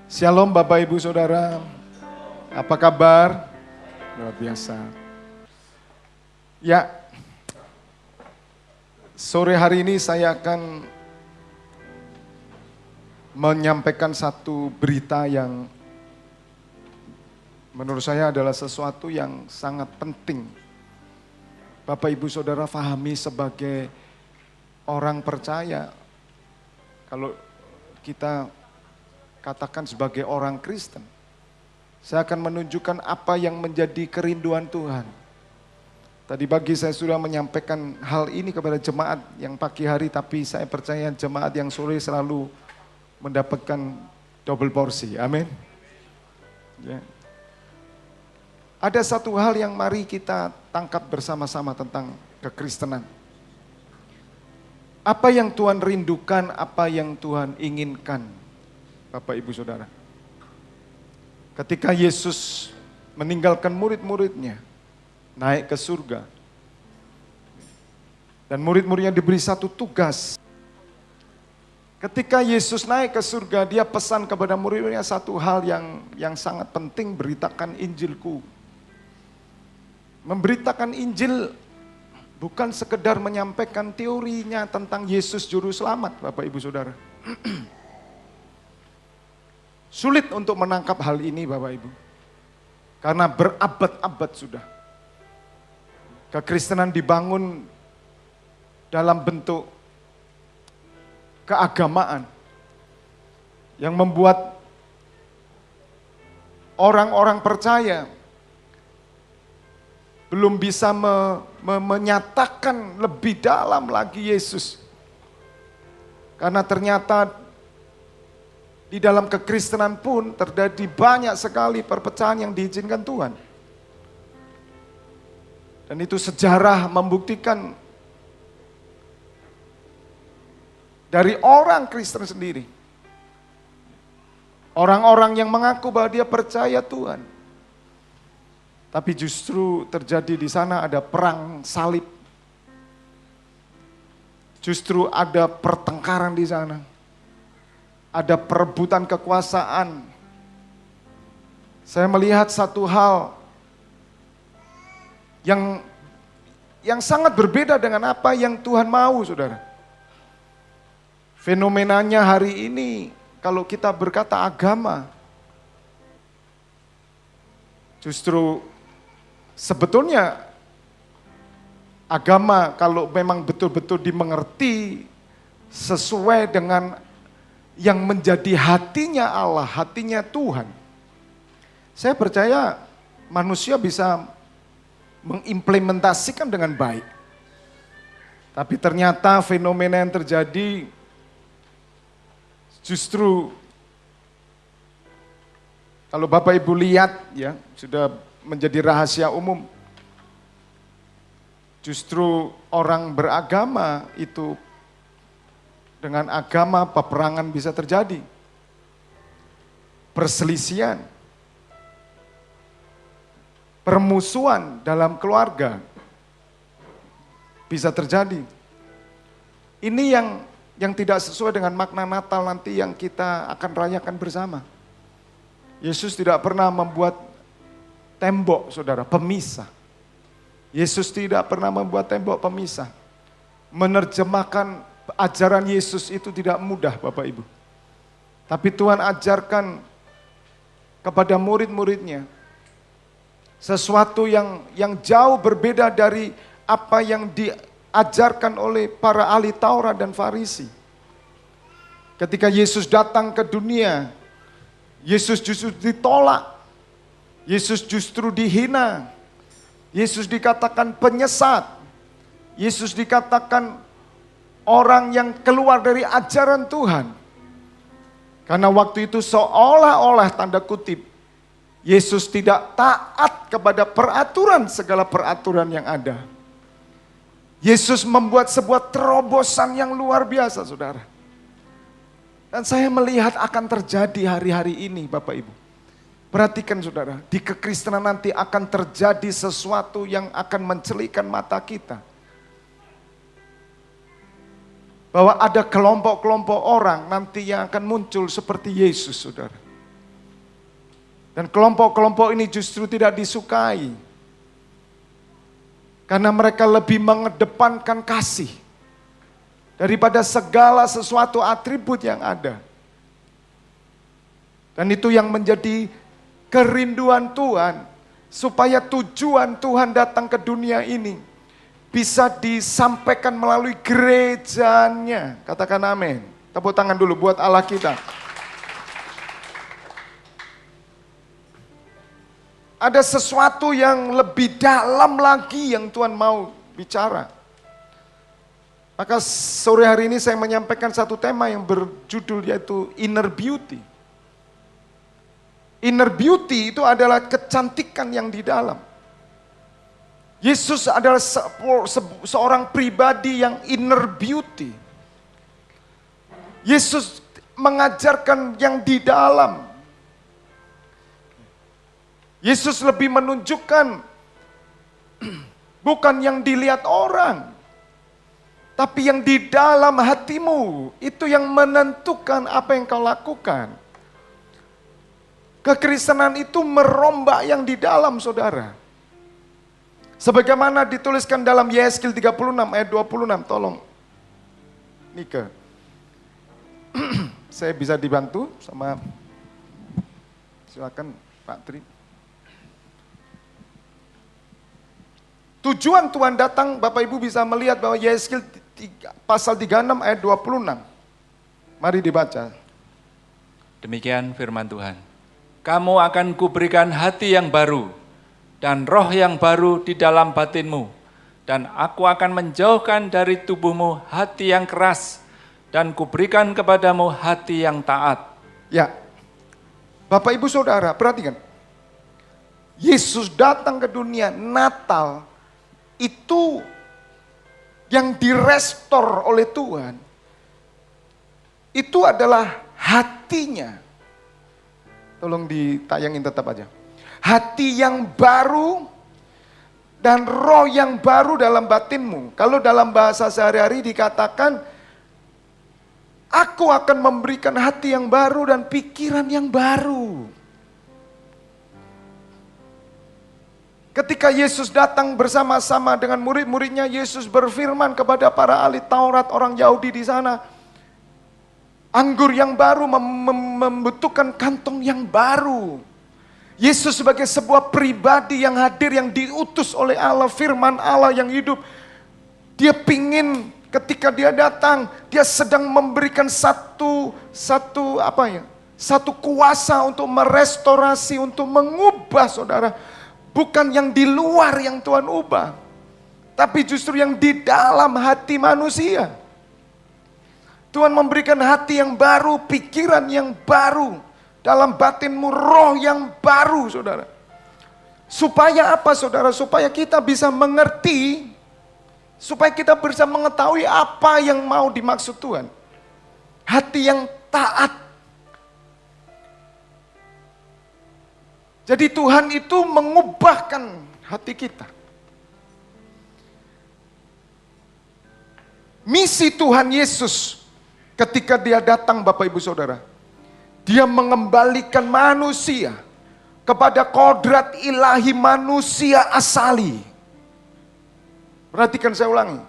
Shalom Bapak Ibu Saudara, apa kabar? Luar biasa. Ya, sore hari ini saya akan menyampaikan satu berita yang menurut saya adalah sesuatu yang sangat penting. Bapak Ibu Saudara pahami sebagai orang percaya, kalau kita katakan sebagai orang Kristen, saya akan menunjukkan apa yang menjadi kerinduan Tuhan. Tadi pagi saya sudah menyampaikan hal ini kepada jemaat yang pagi hari, tapi saya percaya jemaat yang sore selalu mendapatkan double porsi. Amin. Ya. Ada satu hal yang mari kita tangkap bersama-sama tentang kekristenan. Apa yang Tuhan rindukan, apa yang Tuhan inginkan, Bapak Ibu Saudara. Ketika Yesus meninggalkan murid-muridnya, naik ke surga, dan murid-muridnya diberi satu tugas. Ketika Yesus naik ke surga, dia pesan kepada murid-muridnya satu hal yang sangat penting, beritakan Injilku. Memberitakan Injil bukan sekedar menyampaikan teorinya tentang Yesus Juru Selamat, Bapak Ibu Saudara. Sulit untuk menangkap hal ini Bapak Ibu. Karena berabad-abad sudah. Kekristenan dibangun dalam bentuk keagamaan yang membuat orang-orang percaya belum bisa menyatakan lebih dalam lagi Yesus. Karena ternyata di dalam kekristenan pun terjadi banyak sekali perpecahan yang diizinkan Tuhan. Dan itu sejarah membuktikan dari orang Kristen sendiri. Orang-orang yang mengaku bahwa dia percaya Tuhan. Tapi justru terjadi di sana ada perang salib. Justru ada pertengkaran di sana. Ada perebutan kekuasaan. Saya melihat satu hal yang sangat berbeda dengan apa yang Tuhan mau, Saudara. Fenomenanya hari ini, kalau kita berkata agama, justru sebetulnya agama kalau memang betul-betul dimengerti sesuai dengan yang menjadi hatinya Allah, hatinya Tuhan. Saya percaya manusia bisa mengimplementasikan dengan baik. Tapi ternyata fenomena yang terjadi justru kalau Bapak Ibu lihat ya, sudah menjadi rahasia umum. Justru orang beragama itu dengan agama peperangan bisa terjadi. Perselisihan. Permusuhan dalam keluarga bisa terjadi. Ini yang tidak sesuai dengan makna Natal nanti yang kita akan rayakan bersama. Yesus tidak pernah membuat tembok, Saudara, pemisah. Yesus tidak pernah membuat tembok pemisah. Menerjemahkan ajaran Yesus itu tidak mudah, Bapak Ibu. Tapi Tuhan ajarkan kepada murid-muridnya sesuatu yang jauh berbeda dari apa yang diajarkan oleh para ahli Taurat dan Farisi. Ketika Yesus datang ke dunia, Yesus justru ditolak. Yesus justru dihina. Yesus dikatakan penyesat. Yesus dikatakan orang yang keluar dari ajaran Tuhan. Karena waktu itu seolah-olah tanda kutip, Yesus tidak taat kepada peraturan, segala peraturan yang ada. Yesus membuat sebuah terobosan yang luar biasa, Saudara. Dan saya melihat akan terjadi hari-hari ini, Bapak Ibu. Perhatikan, Saudara, di kekristenan nanti akan terjadi sesuatu yang akan mencelikan mata kita. Bahwa ada kelompok-kelompok orang nanti yang akan muncul seperti Yesus, Saudara. Dan kelompok-kelompok ini justru tidak disukai. Karena mereka lebih mengedepankan kasih daripada segala sesuatu atribut yang ada. Dan itu yang menjadi kerinduan Tuhan, supaya tujuan Tuhan datang ke dunia ini bisa disampaikan melalui gerejanya. Katakan amin. Tepuk tangan dulu buat Allah kita. Ada sesuatu yang lebih dalam lagi yang Tuhan mau bicara. Maka sore hari ini saya menyampaikan satu tema yang berjudul yaitu Inner Beauty. Inner Beauty itu adalah kecantikan yang di dalam. Yesus adalah seorang pribadi yang inner beauty. Yesus mengajarkan yang di dalam. Yesus lebih menunjukkan bukan yang dilihat orang, tapi yang di dalam hatimu. Itu yang menentukan apa yang kau lakukan. Kekristenan itu merombak yang di dalam, saudara. Sebagaimana dituliskan dalam Yesaya 36 ayat 26, tolong Nika. Saya bisa dibantu sama, silakan Pak Tri. Tujuan Tuhan datang, Bapak Ibu bisa melihat bahwa Yesaya pasal 36 ayat 26. Mari dibaca. Demikian firman Tuhan. Kamu akan kuberikan hati yang baru dan roh yang baru di dalam batinmu. Dan aku akan menjauhkan dari tubuhmu hati yang keras dan kuberikan kepadamu hati yang taat. Ya, Bapak Ibu Saudara, perhatikan. Yesus datang ke dunia, Natal itu yang direstor oleh Tuhan, itu adalah hatinya. Tolong ditayangin tetap aja. Hati yang baru dan roh yang baru dalam batinmu. Kalau dalam bahasa sehari-hari dikatakan, aku akan memberikan hati yang baru dan pikiran yang baru. Ketika Yesus datang bersama-sama dengan murid-muridnya, Yesus berfirman kepada para ahli Taurat, orang Yahudi di sana, anggur yang baru membutuhkan kantong yang baru. Yesus sebagai sebuah pribadi yang hadir, yang diutus oleh Allah, firman Allah yang hidup. Dia pingin ketika dia datang, dia sedang memberikan satu kuasa untuk merestorasi, untuk mengubah, saudara. Bukan yang di luar yang Tuhan ubah, tapi justru yang di dalam hati manusia. Tuhan memberikan hati yang baru, pikiran yang baru, dalam batinmu roh yang baru, saudara. Supaya apa, saudara? Supaya kita bisa mengerti, supaya kita bisa mengetahui apa yang mau dimaksud Tuhan. Hati yang taat. Jadi Tuhan itu mengubahkan hati kita. Misi Tuhan Yesus ketika dia datang, Bapak Ibu Saudara, dia mengembalikan manusia kepada kodrat ilahi manusia asali. Perhatikan, saya ulangi.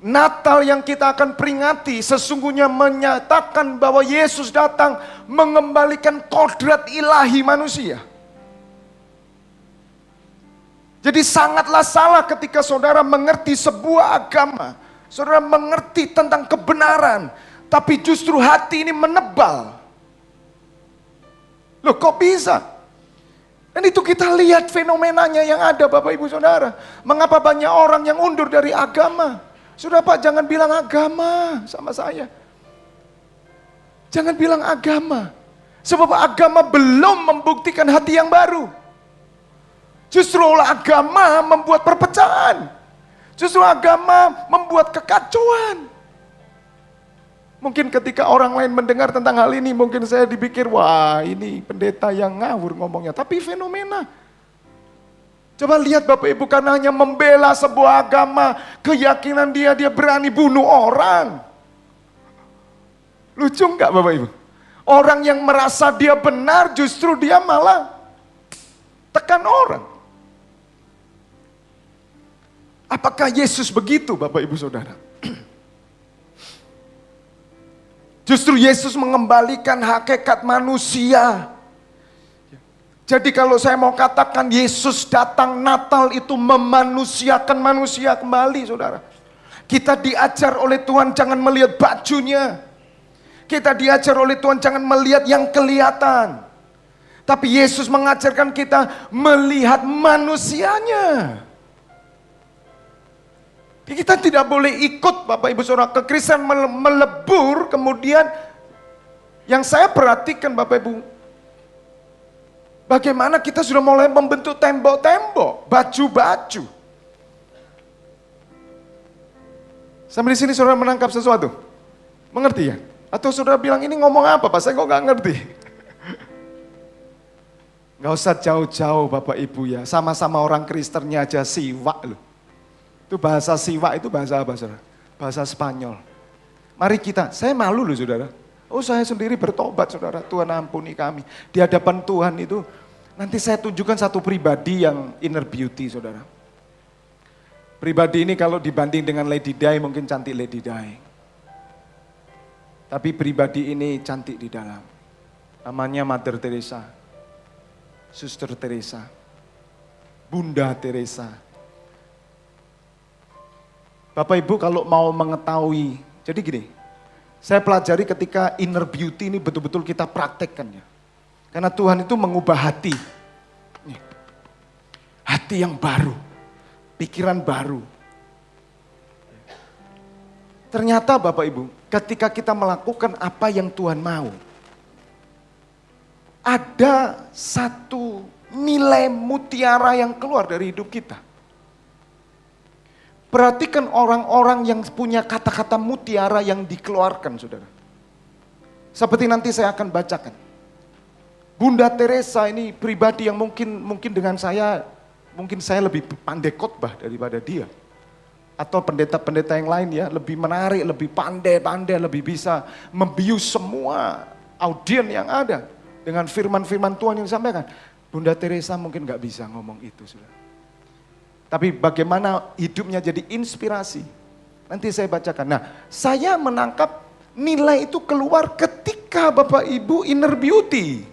Natal yang kita akan peringati sesungguhnya menyatakan bahwa Yesus datang mengembalikan kodrat ilahi manusia. Jadi sangatlah salah ketika saudara mengerti sebuah agama, saudara mengerti tentang kebenaran, tapi justru hati ini menebal. Loh, kok bisa? Dan itu kita lihat fenomenanya yang ada, Bapak Ibu Saudara. Mengapa banyak orang yang undur dari agama? Sudah Pak, jangan bilang agama sama saya. Jangan bilang agama. Sebab agama belum membuktikan hati yang baru. Justru agama membuat perpecahan. Justru agama membuat kekacauan. Mungkin ketika orang lain mendengar tentang hal ini, mungkin saya dipikir, wah ini pendeta yang ngawur ngomongnya. Tapi fenomena. Coba lihat Bapak Ibu, karena hanya membela sebuah agama, keyakinan dia berani bunuh orang. Lucu enggak Bapak Ibu? Orang yang merasa dia benar justru dia malah tekan orang. Apakah Yesus begitu, Bapak Ibu Saudara? Justru Yesus mengembalikan hakikat manusia. Jadi kalau saya mau katakan Yesus datang Natal itu memanusiakan manusia kembali, saudara. Kita diajar oleh Tuhan jangan melihat bajunya. Kita diajar oleh Tuhan jangan melihat yang kelihatan. Tapi Yesus mengajarkan kita melihat manusianya. Kita tidak boleh ikut Bapak Ibu Saudara kekristenan melebur, kemudian yang saya perhatikan Bapak Ibu, bagaimana kita sudah mulai membentuk tembok-tembok, baju-baju. Sampai di sini saudara menangkap sesuatu? Mengerti ya? Atau saudara bilang ini ngomong apa Pak? Saya kok gak ngerti. Gak usah jauh-jauh Bapak Ibu ya, sama-sama orang Kristennya aja siwak loh. Itu bahasa siwak itu bahasa apa saudara? Bahasa Spanyol. Mari kita, saya malu loh saudara. Oh saya sendiri bertobat saudara, Tuhan ampuni kami. Di hadapan Tuhan itu, nanti saya tunjukkan satu pribadi yang inner beauty saudara. Pribadi ini kalau dibanding dengan Lady Di mungkin cantik Lady Di. Tapi pribadi ini cantik di dalam. Namanya Mother Teresa. Suster Teresa. Bunda Teresa. Bapak Ibu kalau mau mengetahui, jadi gini, saya pelajari ketika inner beauty ini betul-betul kita praktekkan ya. Karena Tuhan itu mengubah hati. Nih, hati yang baru, pikiran baru. Ternyata Bapak Ibu, ketika kita melakukan apa yang Tuhan mau, ada satu nilai mutiara yang keluar dari hidup kita. Perhatikan orang-orang yang punya kata-kata mutiara yang dikeluarkan, saudara. Seperti nanti saya akan bacakan. Bunda Teresa ini pribadi yang mungkin dengan saya, mungkin saya lebih pandai khotbah daripada dia. Atau pendeta-pendeta yang lain ya, lebih menarik, lebih pandai, lebih bisa membius semua audien yang ada. Dengan firman-firman Tuhan yang disampaikan. Bunda Teresa mungkin gak bisa ngomong itu, saudara. Tapi bagaimana hidupnya jadi inspirasi. Nanti saya bacakan. Nah, saya menangkap nilai itu keluar ketika Bapak Ibu inner beauty.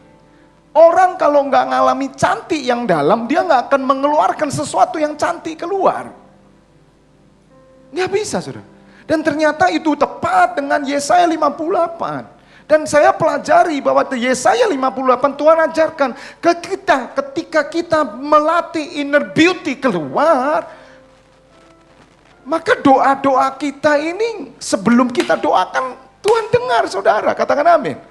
Orang kalau nggak ngalami cantik yang dalam, dia nggak akan mengeluarkan sesuatu yang cantik keluar. Nggak bisa, saudara. Dan ternyata itu tepat dengan Yesaya 58. Dan saya pelajari bahwa Yesaya 58 Tuhan ajarkan ke kita ketika kita melatih inner beauty keluar, maka doa-doa kita ini sebelum kita doakan Tuhan dengar saudara, katakan amin.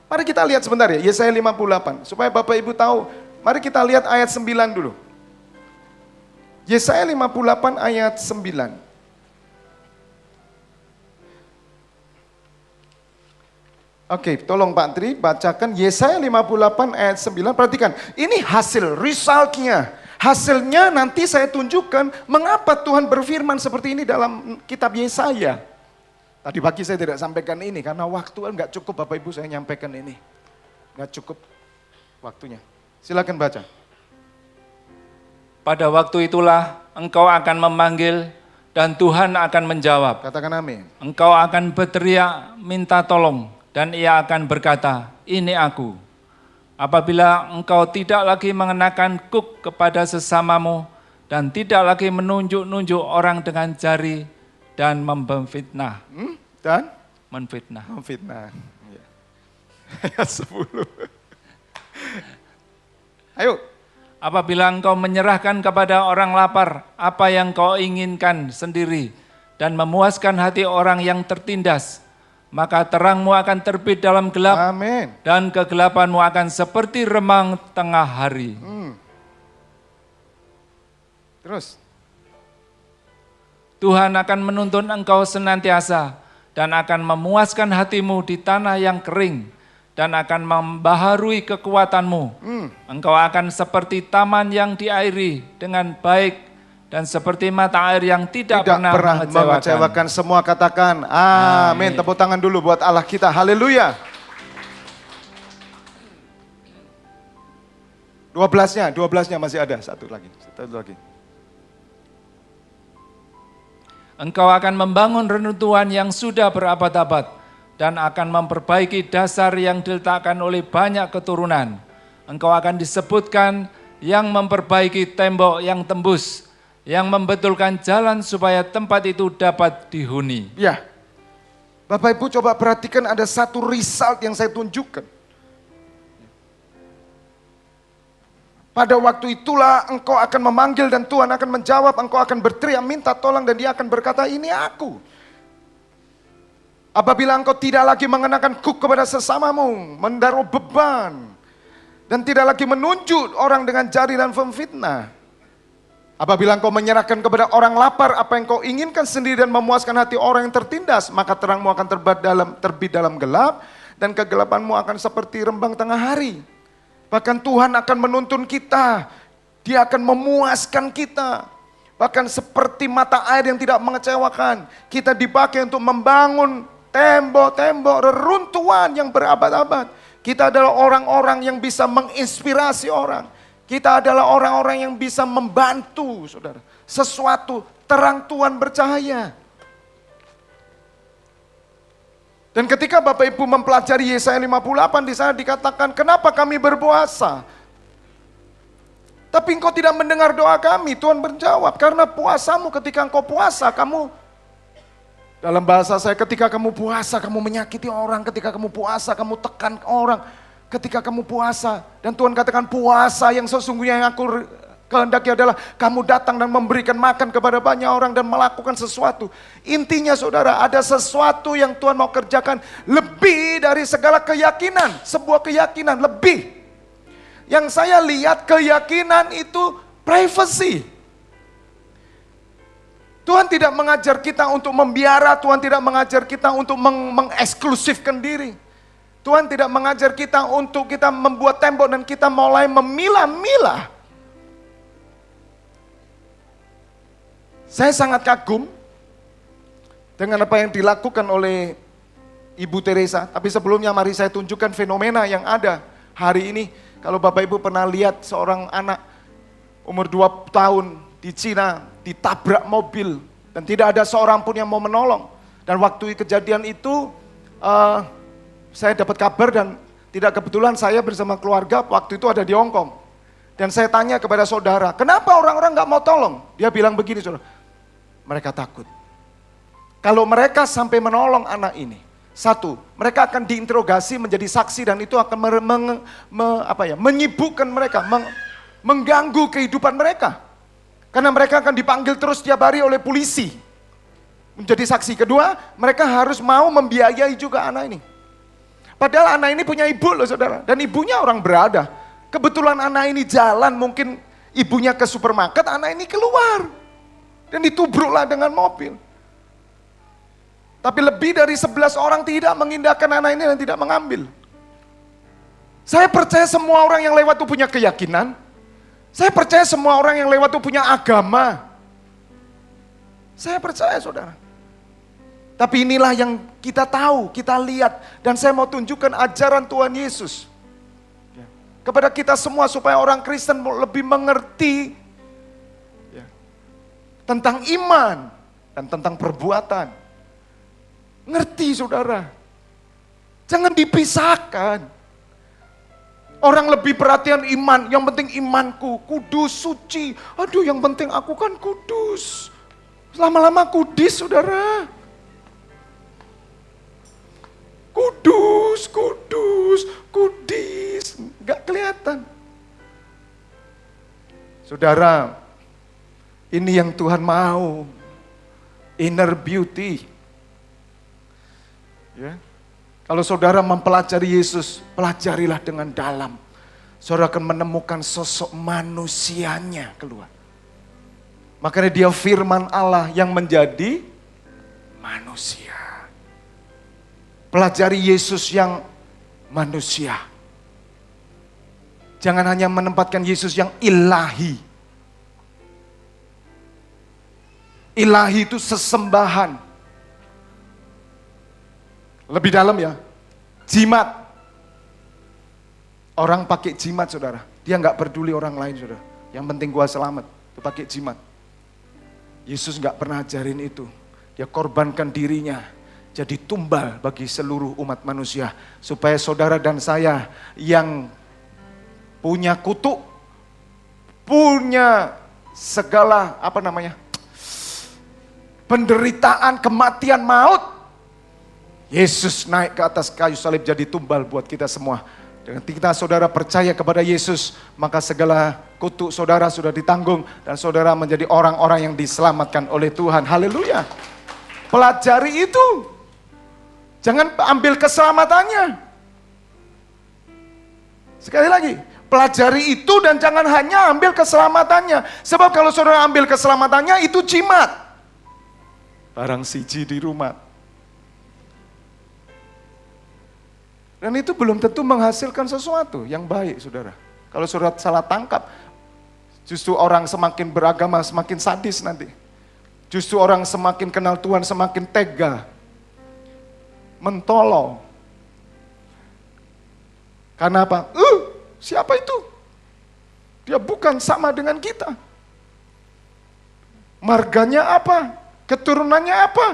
Mari kita lihat sebentar ya Yesaya 58 supaya Bapak Ibu tahu. Mari kita lihat ayat 9 dulu. Yesaya 58 ayat 9. Oke, tolong Pak Tri bacakan Yesaya 58 ayat 9. Perhatikan, ini hasil, resultnya. Hasilnya nanti saya tunjukkan mengapa Tuhan berfirman seperti ini dalam kitab Yesaya. Tadi pagi saya tidak sampaikan ini karena waktu enggak cukup Bapak Ibu saya nyampaikan ini. Enggak cukup waktunya. Silakan baca. Pada waktu itulah engkau akan memanggil dan Tuhan akan menjawab. Katakan amin. Engkau akan berteriak minta tolong. Dan ia akan berkata, ini aku. Apabila engkau tidak lagi mengenakan kuk kepada sesamamu, dan tidak lagi menunjuk-nunjuk orang dengan jari, dan memfitnah. Dan? Menfitnah. Memfitnah. Ya. Ayat 10. Ayo. Apabila engkau menyerahkan kepada orang lapar, apa yang kau inginkan sendiri, dan memuaskan hati orang yang tertindas, maka terangmu akan terbit dalam gelap. Amin. Dan kegelapanmu akan seperti remang tengah hari. Terus. Tuhan akan menuntun engkau senantiasa dan akan memuaskan hatimu di tanah yang kering dan akan membaharui kekuatanmu. Engkau akan seperti taman yang diairi dengan baik dan seperti mata air yang tidak pernah mengecewakan. Semua katakan amin. Tepuk tangan dulu buat Allah kita. Haleluya. 12-nya masih ada, satu lagi. Engkau akan membangun reruntuhan yang sudah berabad-abad dan akan memperbaiki dasar yang diletakkan oleh banyak keturunan. Engkau akan disebutkan yang memperbaiki tembok yang tembus, yang membetulkan jalan supaya tempat itu dapat dihuni. Ya, Bapak Ibu coba perhatikan ada satu result yang saya tunjukkan. Pada waktu itulah engkau akan memanggil dan Tuhan akan menjawab, engkau akan berteriak minta tolong dan dia akan berkata, ini aku. Apabila engkau tidak lagi mengenakan kuk kepada sesamamu, mendaruh beban, dan tidak lagi menunjuk orang dengan jari dan memfitnah. Apabila engkau menyerahkan kepada orang lapar apa yang kau inginkan sendiri dan memuaskan hati orang yang tertindas, maka terangmu akan terbit dalam gelap, dan kegelapanmu akan seperti rembang tengah hari. Bahkan Tuhan akan menuntun kita, Dia akan memuaskan kita. Bahkan seperti mata air yang tidak mengecewakan, kita dipakai untuk membangun tembok-tembok reruntuhan yang berabad-abad. Kita adalah orang-orang yang bisa menginspirasi orang. Kita adalah orang-orang yang bisa membantu, saudara. Sesuatu terang Tuhan bercahaya. Dan ketika Bapak Ibu mempelajari Yesaya 58, di sana dikatakan, kenapa kami berpuasa? Tapi engkau tidak mendengar doa kami. Tuhan menjawab, karena puasamu ketika engkau puasa, kamu, dalam bahasa saya, ketika kamu puasa, kamu menyakiti orang. Ketika kamu puasa, kamu tekan orang. Ketika kamu puasa, dan Tuhan katakan puasa yang sesungguhnya yang aku kehendaki adalah kamu datang dan memberikan makan kepada banyak orang dan melakukan sesuatu. Intinya saudara, ada sesuatu yang Tuhan mau kerjakan lebih dari segala keyakinan. Sebuah keyakinan lebih. Yang saya lihat keyakinan itu privacy. Tuhan tidak mengajar kita untuk membiara, Tuhan tidak mengajar kita untuk mengeksklusifkan diri. Tuhan tidak mengajar kita untuk kita membuat tembok dan kita mulai memilah-milah. Saya sangat kagum dengan apa yang dilakukan oleh Ibu Teresa. Tapi sebelumnya mari saya tunjukkan fenomena yang ada hari ini. Kalau Bapak Ibu pernah lihat seorang anak umur 2 tahun di Cina ditabrak mobil. Dan tidak ada seorang pun yang mau menolong. Dan waktu kejadian itu saya dapat kabar dan tidak kebetulan saya bersama keluarga waktu itu ada di Hong Kong. Dan saya tanya kepada saudara, kenapa orang-orang gak mau tolong? Dia bilang begini saudara, mereka takut. Kalau mereka sampai menolong anak ini, satu, mereka akan diinterogasi menjadi saksi dan itu akan menyibukkan mereka, mengganggu kehidupan mereka. Karena mereka akan dipanggil terus setiap hari oleh polisi. Menjadi saksi. Kedua, mereka harus mau membiayai juga anak ini. Padahal anak ini punya ibu loh saudara. Dan ibunya orang berada. Kebetulan anak ini jalan, mungkin ibunya ke supermarket, anak ini keluar. Dan ditubruklah dengan mobil. Tapi lebih dari 11 orang tidak mengindahkan anak ini dan tidak mengambil. Saya percaya semua orang yang lewat itu punya keyakinan. Saya percaya semua orang yang lewat itu punya agama. Saya percaya saudara. Tapi inilah yang kita tahu, kita lihat. Dan saya mau tunjukkan ajaran Tuhan Yesus. Kepada kita semua supaya orang Kristen lebih mengerti tentang iman dan tentang perbuatan. Ngerti saudara. Jangan dipisahkan. Orang lebih perhatian iman, yang penting imanku, kudus, suci. Aduh yang penting aku kan kudus. Lama-lama kudis saudara. Kudus, kudus, kudis. Gak kelihatan. Saudara, ini yang Tuhan mau. Inner beauty. Ya. Kalau saudara mempelajari Yesus, pelajarilah dengan dalam. Saudara akan menemukan sosok manusianya keluar. Makanya dia firman Allah yang menjadi manusia. Pelajari Yesus yang manusia. Jangan hanya menempatkan Yesus yang ilahi. Ilahi itu sesembahan. Lebih dalam ya, jimat. Orang pakai jimat saudara. Dia nggak peduli orang lain, saudara. Yang penting gua selamat. Itu pakai jimat. Yesus nggak pernah ajarin itu. Dia korbankan dirinya jadi tumbal bagi seluruh umat manusia. Supaya saudara dan saya yang punya kutuk, punya segala penderitaan, kematian, maut, Yesus naik ke atas kayu salib jadi tumbal buat kita semua. Dengan kita saudara percaya kepada Yesus, maka segala kutuk saudara sudah ditanggung dan saudara menjadi orang-orang yang diselamatkan oleh Tuhan. Haleluya. Pelajari itu. Jangan ambil keselamatannya. Sekali lagi, pelajari itu dan jangan hanya ambil keselamatannya. Sebab kalau saudara ambil keselamatannya itu jimat. Barang siji di rumah. Dan itu belum tentu menghasilkan sesuatu yang baik, saudara. Kalau saudara salah tangkap, justru orang semakin beragama, semakin sadis nanti. Justru orang semakin kenal Tuhan, semakin tega. Mentolong. Karena apa? Siapa itu? Dia bukan sama dengan kita. Marganya apa? Keturunannya apa?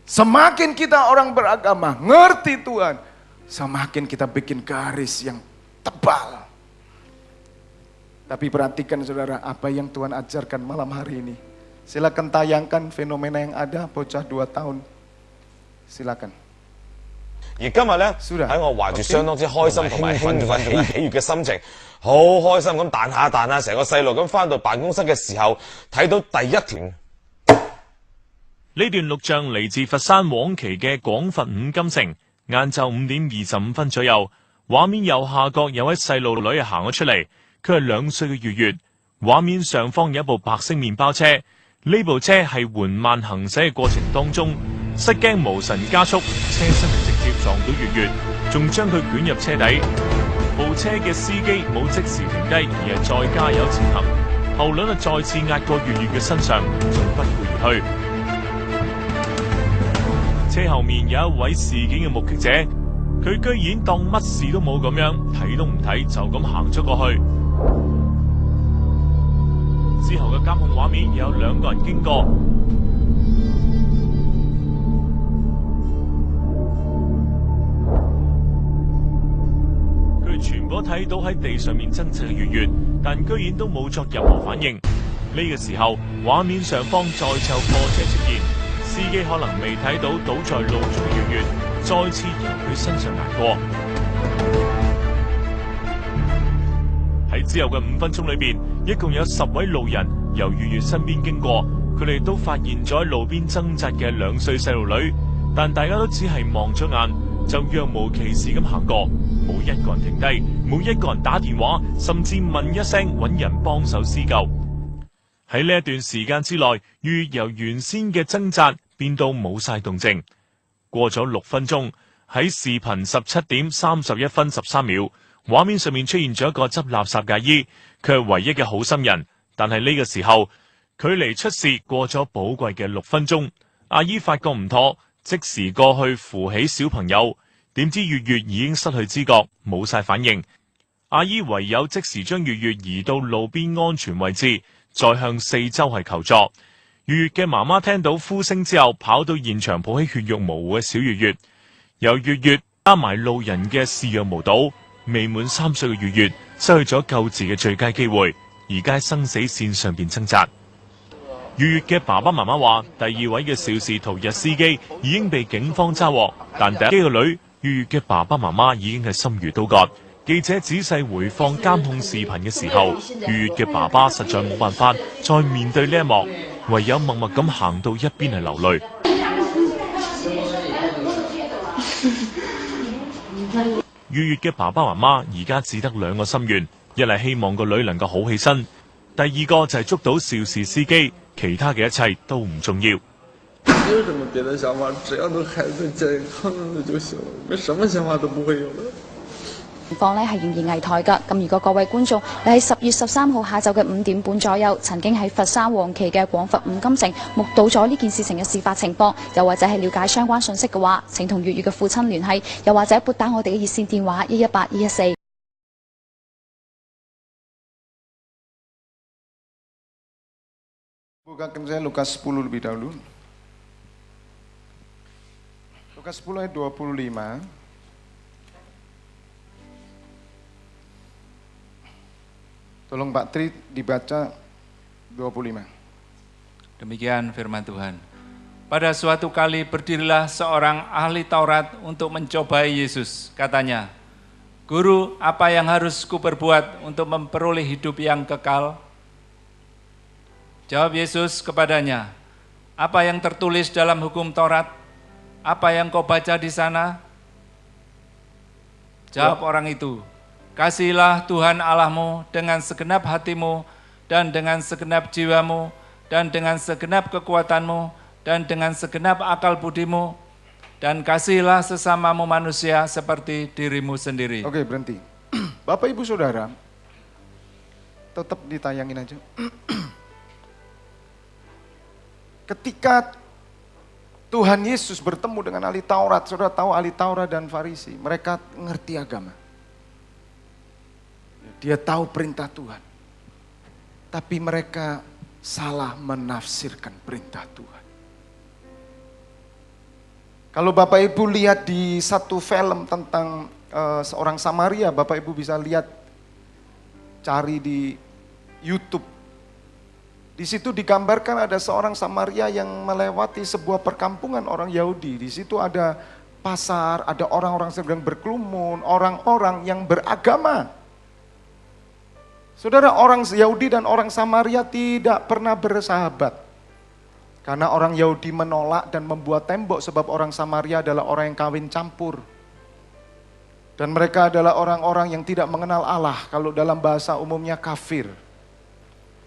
Semakin kita orang beragama, ngerti Tuhan, semakin kita bikin garis yang tebal. Tapi perhatikan saudara, apa yang Tuhan ajarkan malam hari ini. Silakan tayangkan fenomena yang ada, bocah 2 tahun. Silakan. 而今日咧，喺我懷住相當之開心同埋興奮同埋喜悅嘅心情，好開心咁彈下彈下，成個細路咁翻到辦公室嘅時候，睇到第一條。呢段錄像嚟自佛山黃岐嘅廣佛五金城，晏晝5點25分左右，畫面右下角有位細路女行咗出嚟，佢係2歲嘅月月。畫面上方有一部白色麵包車，呢部車係緩慢行駛嘅過程當中，失驚無神加速，車身係直接撞到月月，仲將佢捲入車底。部車嘅司機冇即時停低，而係再加油前行，後輪再次壓過月月嘅身上，仲不顧而去。車後面有一位事件嘅目擊者，佢居然當乜事都冇咁樣，睇都唔睇就咁行咗過去。之後嘅監控畫面有2個人經過，佢哋全部睇到喺地上面掙扎嘅月月，但居然都冇作任何反應。呢個時候，畫面上方再次有貨車出現。司機可能未睇到倒在路中嘅月月，再次由佢身上捱過。喺之後嘅5分鐘裏邊，一共有10位路人由月月身邊經過，佢哋都發現咗喺路邊掙扎嘅2歲細路女，但大家都只係望咗眼，就若無其事咁行過，冇一個人停低，冇一個人打電話，甚至問一聲揾人幫手施救。喺呢一段時間之內，月月由原先嘅掙扎變到冇晒動靜。過咗6分鐘，喺視頻17點31分13秒，畫面上面出現咗一個執垃圾嘅阿姨，佢係唯一嘅好心人。但係呢個時候，距離出事過咗寶貴嘅6分鐘，阿姨發覺唔妥，即時過去扶起小朋友，點知月月已經失去知覺，冇晒反應。阿姨唯有即時將月月移到路邊安全位置，再向四周係求助。月月嘅媽媽聽到呼聲之後，跑到現場抱起血肉模糊嘅小月月，由月月加埋路人嘅視若無睹，未滿3歲嘅月月失去咗救治嘅最佳機會，而家喺生死線上邊掙扎。月月嘅爸爸媽媽話，第2位嘅肇事逃逸司機已經被警方抓獲，但第一個女月月嘅爸爸媽媽已經係心如刀割。記者仔細回放監控視頻嘅時候，月月嘅爸爸實在冇辦法再面對呢一幕，唯有默默咁行到一邊係流淚。月月嘅爸爸媽媽而家只得2個心願，一係希望個女能夠好起身，第2個就係捉到肇事司機，其他嘅一切都唔重要。沒有什麼別的想法，只要能孩子健康的就行了，我們什麼想法都不會有了。情況咧係仍然危殆㗎。咁如果各位觀眾你喺10月13號下晝嘅5點半左右，曾經喺佛山黃岐嘅廣佛五金城目睹咗呢件事情嘅事發情況，又或者係了解相關信息嘅話，請同粵語嘅父親聯繫，又或者撥打我哋嘅熱線電話118-114。Bukakan saya Lukas 10 lebih dahulu. Lukas 10 ayat 25. Tolong Pak Tri dibaca 25. Demikian firman Tuhan. Pada suatu kali berdirilah seorang ahli Taurat untuk mencobai Yesus. Katanya, "Guru, apa yang harus kuperbuat untuk memperoleh hidup yang kekal?" Jawab Yesus kepadanya, "Apa yang tertulis dalam hukum Taurat? Apa yang kau baca di sana?" Jawab orang itu, "Kasihilah Tuhan Allahmu dengan segenap hatimu, dan dengan segenap jiwamu, dan dengan segenap kekuatanmu, dan dengan segenap akal budimu, dan kasihilah sesamamu manusia seperti dirimu sendiri." Oke, berhenti. Bapak Ibu Saudara, tetap ditayangin aja. Ketika Tuhan Yesus bertemu dengan ahli Taurat, saudara tahu ahli Taurat dan Farisi, mereka ngerti agama. Dia tahu perintah Tuhan. Tapi mereka salah menafsirkan perintah Tuhan. Kalau Bapak Ibu lihat di satu film tentang seorang Samaria, Bapak Ibu bisa lihat, cari di YouTube. Di situ digambarkan ada seorang Samaria yang melewati sebuah perkampungan orang Yahudi. Di situ ada pasar, ada orang-orang sedang berkerumun, orang-orang yang beragama. Saudara, orang Yahudi dan orang Samaria tidak pernah bersahabat. Karena orang Yahudi menolak dan membuat tembok sebab orang Samaria adalah orang yang kawin campur. Dan mereka adalah orang-orang yang tidak mengenal Allah, kalau dalam bahasa umumnya kafir.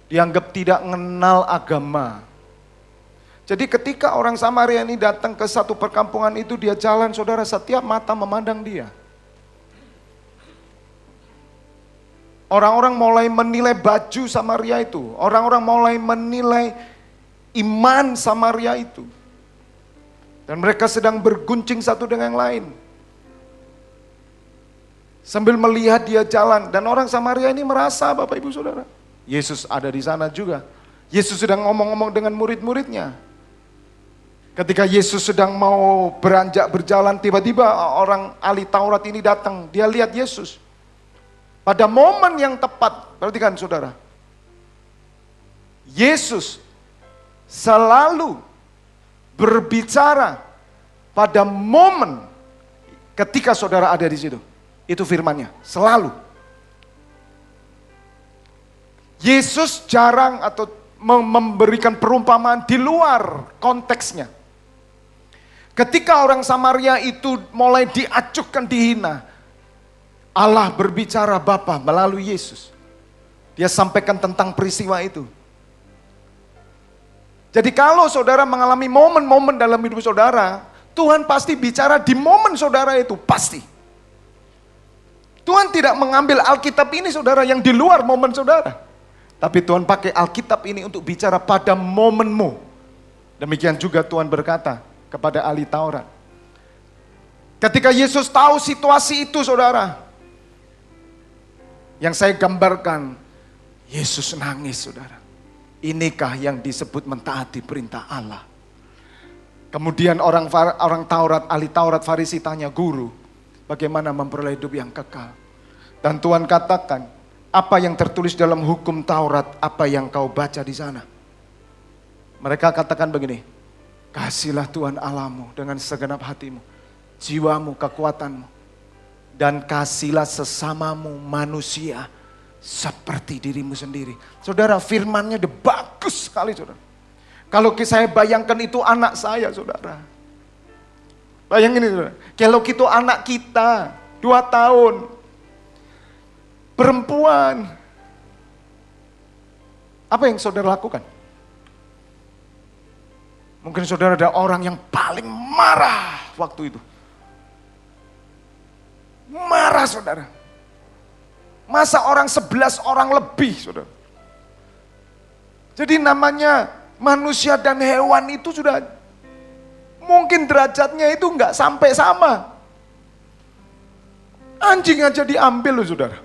Dianggap tidak mengenal agama. Jadi ketika orang Samaria ini datang ke satu perkampungan itu, dia jalan, saudara, setiap mata memandang dia. Orang-orang mulai menilai baju Samaria itu. Orang-orang mulai menilai iman Samaria itu. Dan mereka sedang berguncing satu dengan yang lain. Sambil melihat dia jalan. Dan orang Samaria ini merasa, Bapak Ibu Saudara, Yesus ada di sana juga. Yesus sedang ngomong-ngomong dengan murid-muridnya. Ketika Yesus sedang mau beranjak berjalan, tiba-tiba orang ahli Taurat ini datang. Dia lihat Yesus. Pada momen yang tepat, perhatikan saudara. Yesus selalu berbicara pada momen ketika saudara ada di situ. Itu firman-Nya, selalu. Yesus jarang atau memberikan perumpamaan di luar konteksnya. Ketika orang Samaria itu mulai diacuhkan, dihina, Allah berbicara Bapa melalui Yesus. Dia sampaikan tentang peristiwa itu. Jadi kalau saudara mengalami momen-momen dalam hidup saudara, Tuhan pasti bicara di momen saudara itu, pasti. Tuhan tidak mengambil Alkitab ini saudara yang di luar momen saudara. Tapi Tuhan pakai Alkitab ini untuk bicara pada momenmu. Demikian juga Tuhan berkata kepada ahli Taurat. Ketika Yesus tahu situasi itu saudara, yang saya gambarkan, Yesus nangis saudara. Inikah yang disebut mentaati perintah Allah? Kemudian orang Taurat, ahli Taurat Farisi tanya, "Guru, bagaimana memperoleh hidup yang kekal?" Dan Tuhan katakan, "Apa yang tertulis dalam hukum Taurat, apa yang kau baca di sana?" Mereka katakan begini, "Kasihlah Tuhan Allahmu dengan segenap hatimu, jiwamu, kekuatanmu, dan kasihlah sesamamu manusia seperti dirimu sendiri." Saudara, firman-Nya udah bagus sekali saudara. Kalau saya bayangkan itu anak saya saudara. Bayangin ini saudara. Kalau itu anak kita, 2 tahun. Perempuan. Apa yang saudara lakukan? Mungkin saudara ada orang yang paling marah waktu itu. Marah saudara. Masa orang 11 orang lebih, saudara. Jadi namanya manusia dan hewan itu sudah mungkin derajatnya itu nggak sampai sama. Anjing aja diambil loh saudara.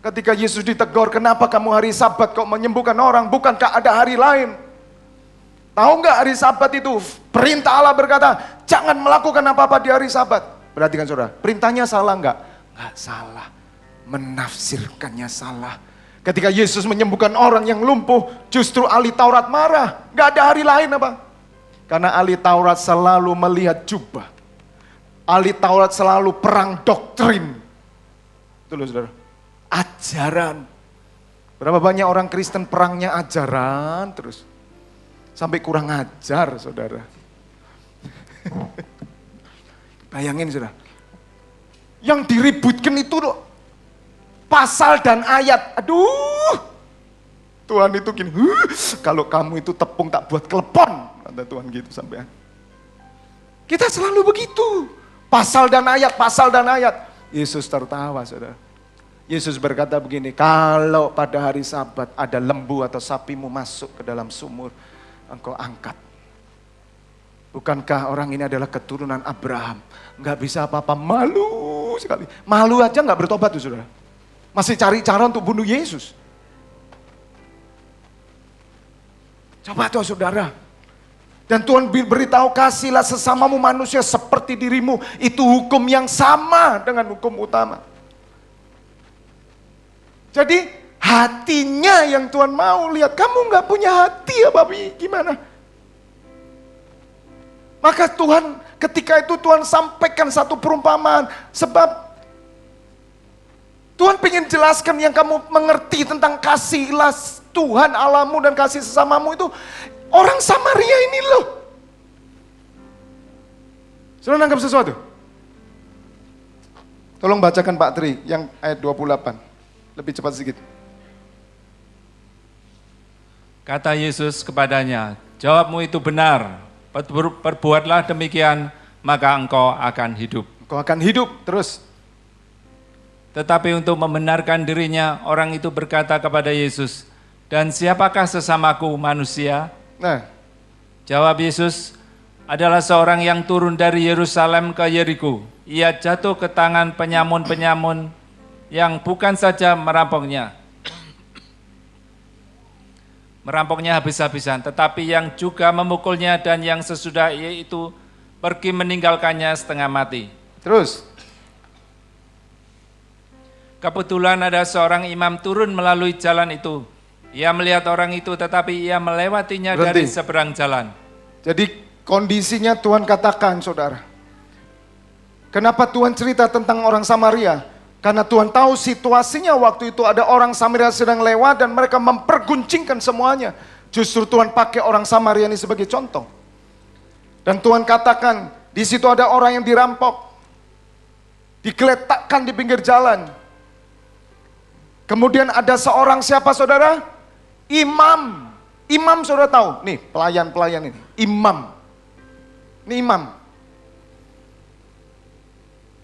Ketika Yesus ditegur, kenapa kamu hari Sabat kok menyembuhkan orang? Bukankah ada hari lain? Tahu nggak hari Sabat itu? Perintah Allah berkata, jangan melakukan apa-apa di hari Sabat. Perhatikan saudara, perintahnya salah nggak? Nggak salah, menafsirkannya salah. Ketika Yesus menyembuhkan orang yang lumpuh, justru ahli Taurat marah. Nggak ada hari lain apa? Karena ahli Taurat selalu melihat jubah. Ahli Taurat selalu perang doktrin. Itu loh saudara. Ajaran. Berapa banyak orang Kristen perangnya ajaran terus. Sampai kurang ajar saudara. Bayangin saudara. Yang diributkan itu loh. Pasal dan ayat. Aduh. Tuhan itu gini. Kalau kamu itu tepung tak buat kelepon. Kata Tuhan gitu sampai. Kita selalu begitu. Pasal dan ayat, pasal dan ayat. Yesus tertawa saudara. Yesus berkata begini, kalau pada hari Sabat ada lembu atau sapimu masuk ke dalam sumur, engkau angkat. Bukankah orang ini adalah keturunan Abraham? Enggak bisa apa-apa, malu sekali. Malu aja enggak bertobat tuh saudara. Masih cari cara untuk bunuh Yesus. Coba tuh saudara. Dan Tuhan beritahu, kasihlah sesamamu manusia seperti dirimu. Itu hukum yang sama dengan hukum utama. Jadi hatinya yang Tuhan mau lihat. Kamu nggak punya hati ya Babi, gimana? Maka Tuhan, ketika itu Tuhan sampaikan satu perumpamaan. Sebab Tuhan ingin jelaskan yang kamu mengerti tentang kasihlah Tuhan Allahmu dan kasih sesamamu itu. Orang Samaria ini loh. Sudah nangkap sesuatu? Tolong bacakan Pak Tri yang ayat 28. Lebih cepat sedikit. Kata Yesus kepadanya, jawabmu itu benar, perbuatlah demikian, maka engkau akan hidup. Engkau akan hidup, terus. Tetapi untuk membenarkan dirinya, orang itu berkata kepada Yesus, dan siapakah sesamaku manusia? Nah, jawab Yesus, adalah seorang yang turun dari Yerusalem ke Yeriko. Ia jatuh ke tangan penyamun-penyamun yang bukan saja merampoknya habis-habisan, tetapi yang juga memukulnya dan yang sesudah itu pergi meninggalkannya setengah mati. Terus. Kebetulan ada seorang imam turun melalui jalan itu. Ia melihat orang itu tetapi ia melewatinya dari seberang jalan. Jadi kondisinya Tuhan katakan saudara. Kenapa Tuhan cerita tentang orang Samaria? Karena Tuhan tahu situasinya waktu itu ada orang Samaria sedang lewat dan mereka memperguncingkan semuanya. Justru Tuhan pakai orang Samaria ini sebagai contoh. Dan Tuhan katakan di situ ada orang yang dirampok. Digeletakkan di pinggir jalan. Kemudian ada seorang siapa saudara? Imam. Imam saudara tahu? Nih pelayan-pelayan ini. Imam. Ini imam.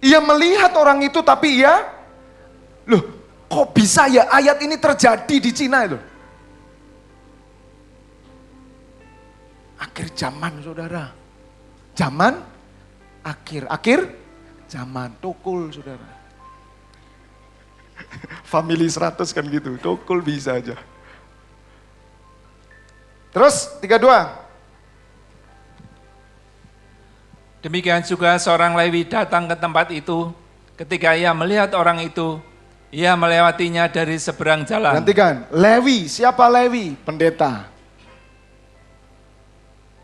Ia melihat orang itu tapi ia, loh kok bisa ya ayat ini terjadi di Cina itu? Akhir zaman saudara. Zaman akhir zaman tukul saudara. Family 100 kan gitu, tukul bisa aja. Terus 32. Demikian juga seorang Lewi datang ke tempat itu. Ketika ia melihat orang itu, ia melewatinya dari seberang jalan. Nantikan, Lewi, siapa Lewi? Pendeta.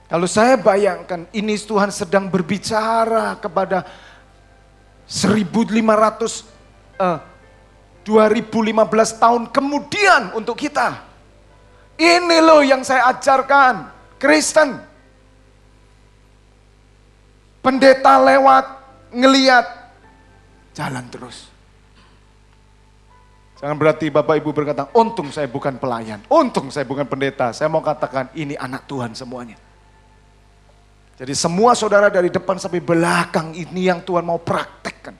Kalau saya bayangkan, ini Tuhan sedang berbicara kepada 2015 tahun kemudian untuk kita. Ini loh yang saya ajarkan, Kristen. Pendeta lewat, ngeliat, jalan terus. Jangan berarti Bapak Ibu berkata, untung saya bukan pelayan, untung saya bukan pendeta. Saya mau katakan, ini anak Tuhan semuanya. Jadi semua saudara dari depan sampai belakang ini yang Tuhan mau praktekkan.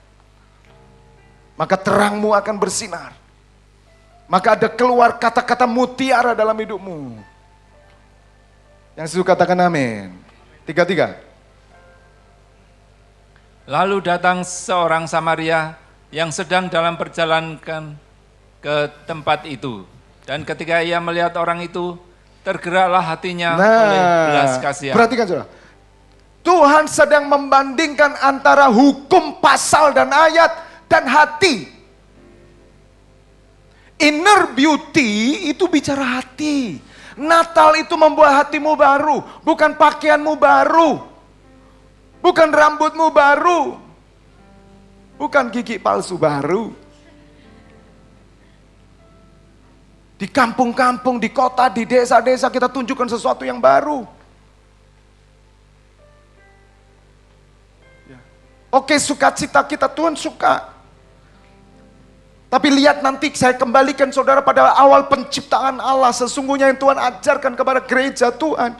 maka terangmu akan bersinar. Maka ada keluar kata-kata mutiara dalam hidupmu. Yang setuju katakan amin. 3. Lalu datang seorang Samaria yang sedang dalam perjalanan ke tempat itu. Dan ketika ia melihat orang itu, tergeraklah hatinya oleh belas kasihan. Perhatikan saudara. Tuhan sedang membandingkan antara hukum pasal dan ayat dan hati. Inner beauty itu bicara hati. Natal itu membuat hatimu baru, bukan pakaianmu baru. Bukan rambutmu baru. Bukan gigi palsu baru. Di kampung-kampung, di kota, di desa-desa kita tunjukkan sesuatu yang baru. Oke, sukacita kita Tuhan suka. Tapi lihat nanti saya kembalikan saudara pada awal penciptaan Allah. Sesungguhnya yang Tuhan ajarkan kepada gereja Tuhan.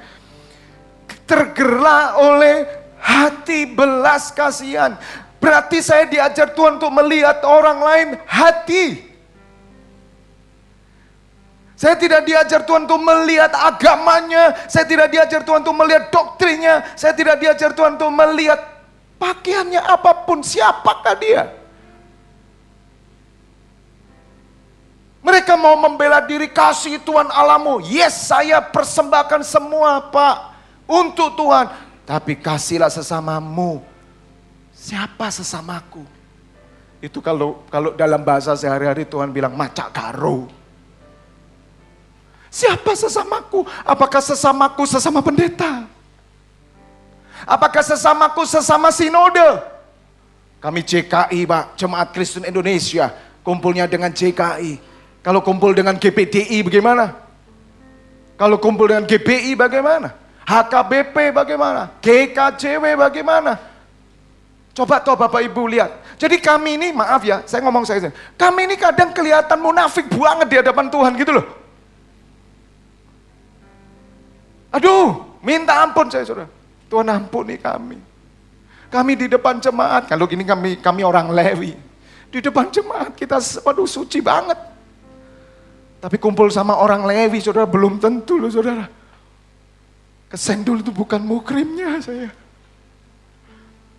Tergerak oleh hati belas kasihan. Berarti saya diajar Tuhan untuk melihat orang lain hati. Saya tidak diajar Tuhan untuk melihat agamanya. Saya tidak diajar Tuhan untuk melihat doktrinnya. Saya tidak diajar Tuhan untuk melihat pakaiannya apapun. Siapakah dia? Mereka mau membela diri, kasih Tuhan Allahmu. Yes, saya persembahkan semua Pak untuk Tuhan. Tapi kasihlah sesamamu. Siapa sesamaku? Itu kalau dalam bahasa sehari-hari Tuhan bilang macak karo. Siapa sesamaku? Apakah sesamaku sesama pendeta? Apakah sesamaku sesama sinode? Kami JKI Pak, Jemaat Kristen Indonesia. Kumpulnya dengan JKI. Kalau kumpul dengan GPDI bagaimana? Kalau kumpul dengan GBI bagaimana? HKBP bagaimana? GKJW bagaimana? Coba toh Bapak Ibu lihat. Jadi kami ini, maaf ya, saya ngomong saya. Kami ini kadang kelihatan munafik banget di hadapan Tuhan gitu loh. Aduh, minta ampun saya saudara. Tuhan ampuni kami. Kami di depan jemaat, kalau gini kami orang Lewi. Di depan jemaat kita, waduh suci banget. Tapi kumpul sama orang Lewi saudara, belum tentu loh saudara. Kesendul itu bukan mukrimnya saya.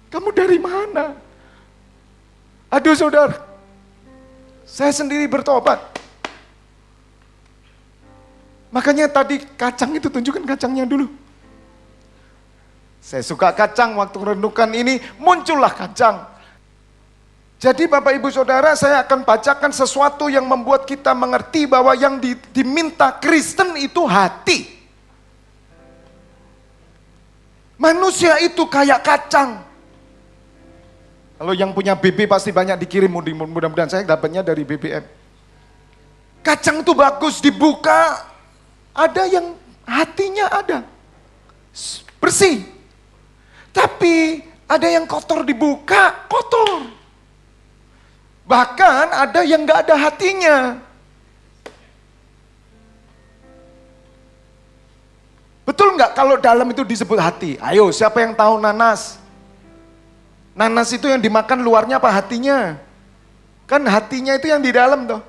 Kamu dari mana? Aduh saudara, saya sendiri bertobat. Makanya tadi kacang itu tunjukkan kacangnya dulu. Saya suka kacang, waktu renungkan ini muncullah kacang. Jadi Bapak Ibu Saudara, saya akan bacakan sesuatu yang membuat kita mengerti bahwa yang diminta Kristen itu hati. Manusia itu kayak kacang. Kalau yang punya BB pasti banyak dikirim, mudah-mudahan saya dapatnya dari BBM. Kacang itu bagus dibuka, ada yang hatinya ada, bersih. Tapi ada yang kotor dibuka, kotor. Bahkan ada yang gak ada hatinya. Betul nggak kalau dalam itu disebut hati? Ayo, siapa yang tahu nanas? Nanas itu yang dimakan luarnya apa hatinya? Kan hatinya itu yang di dalam toh.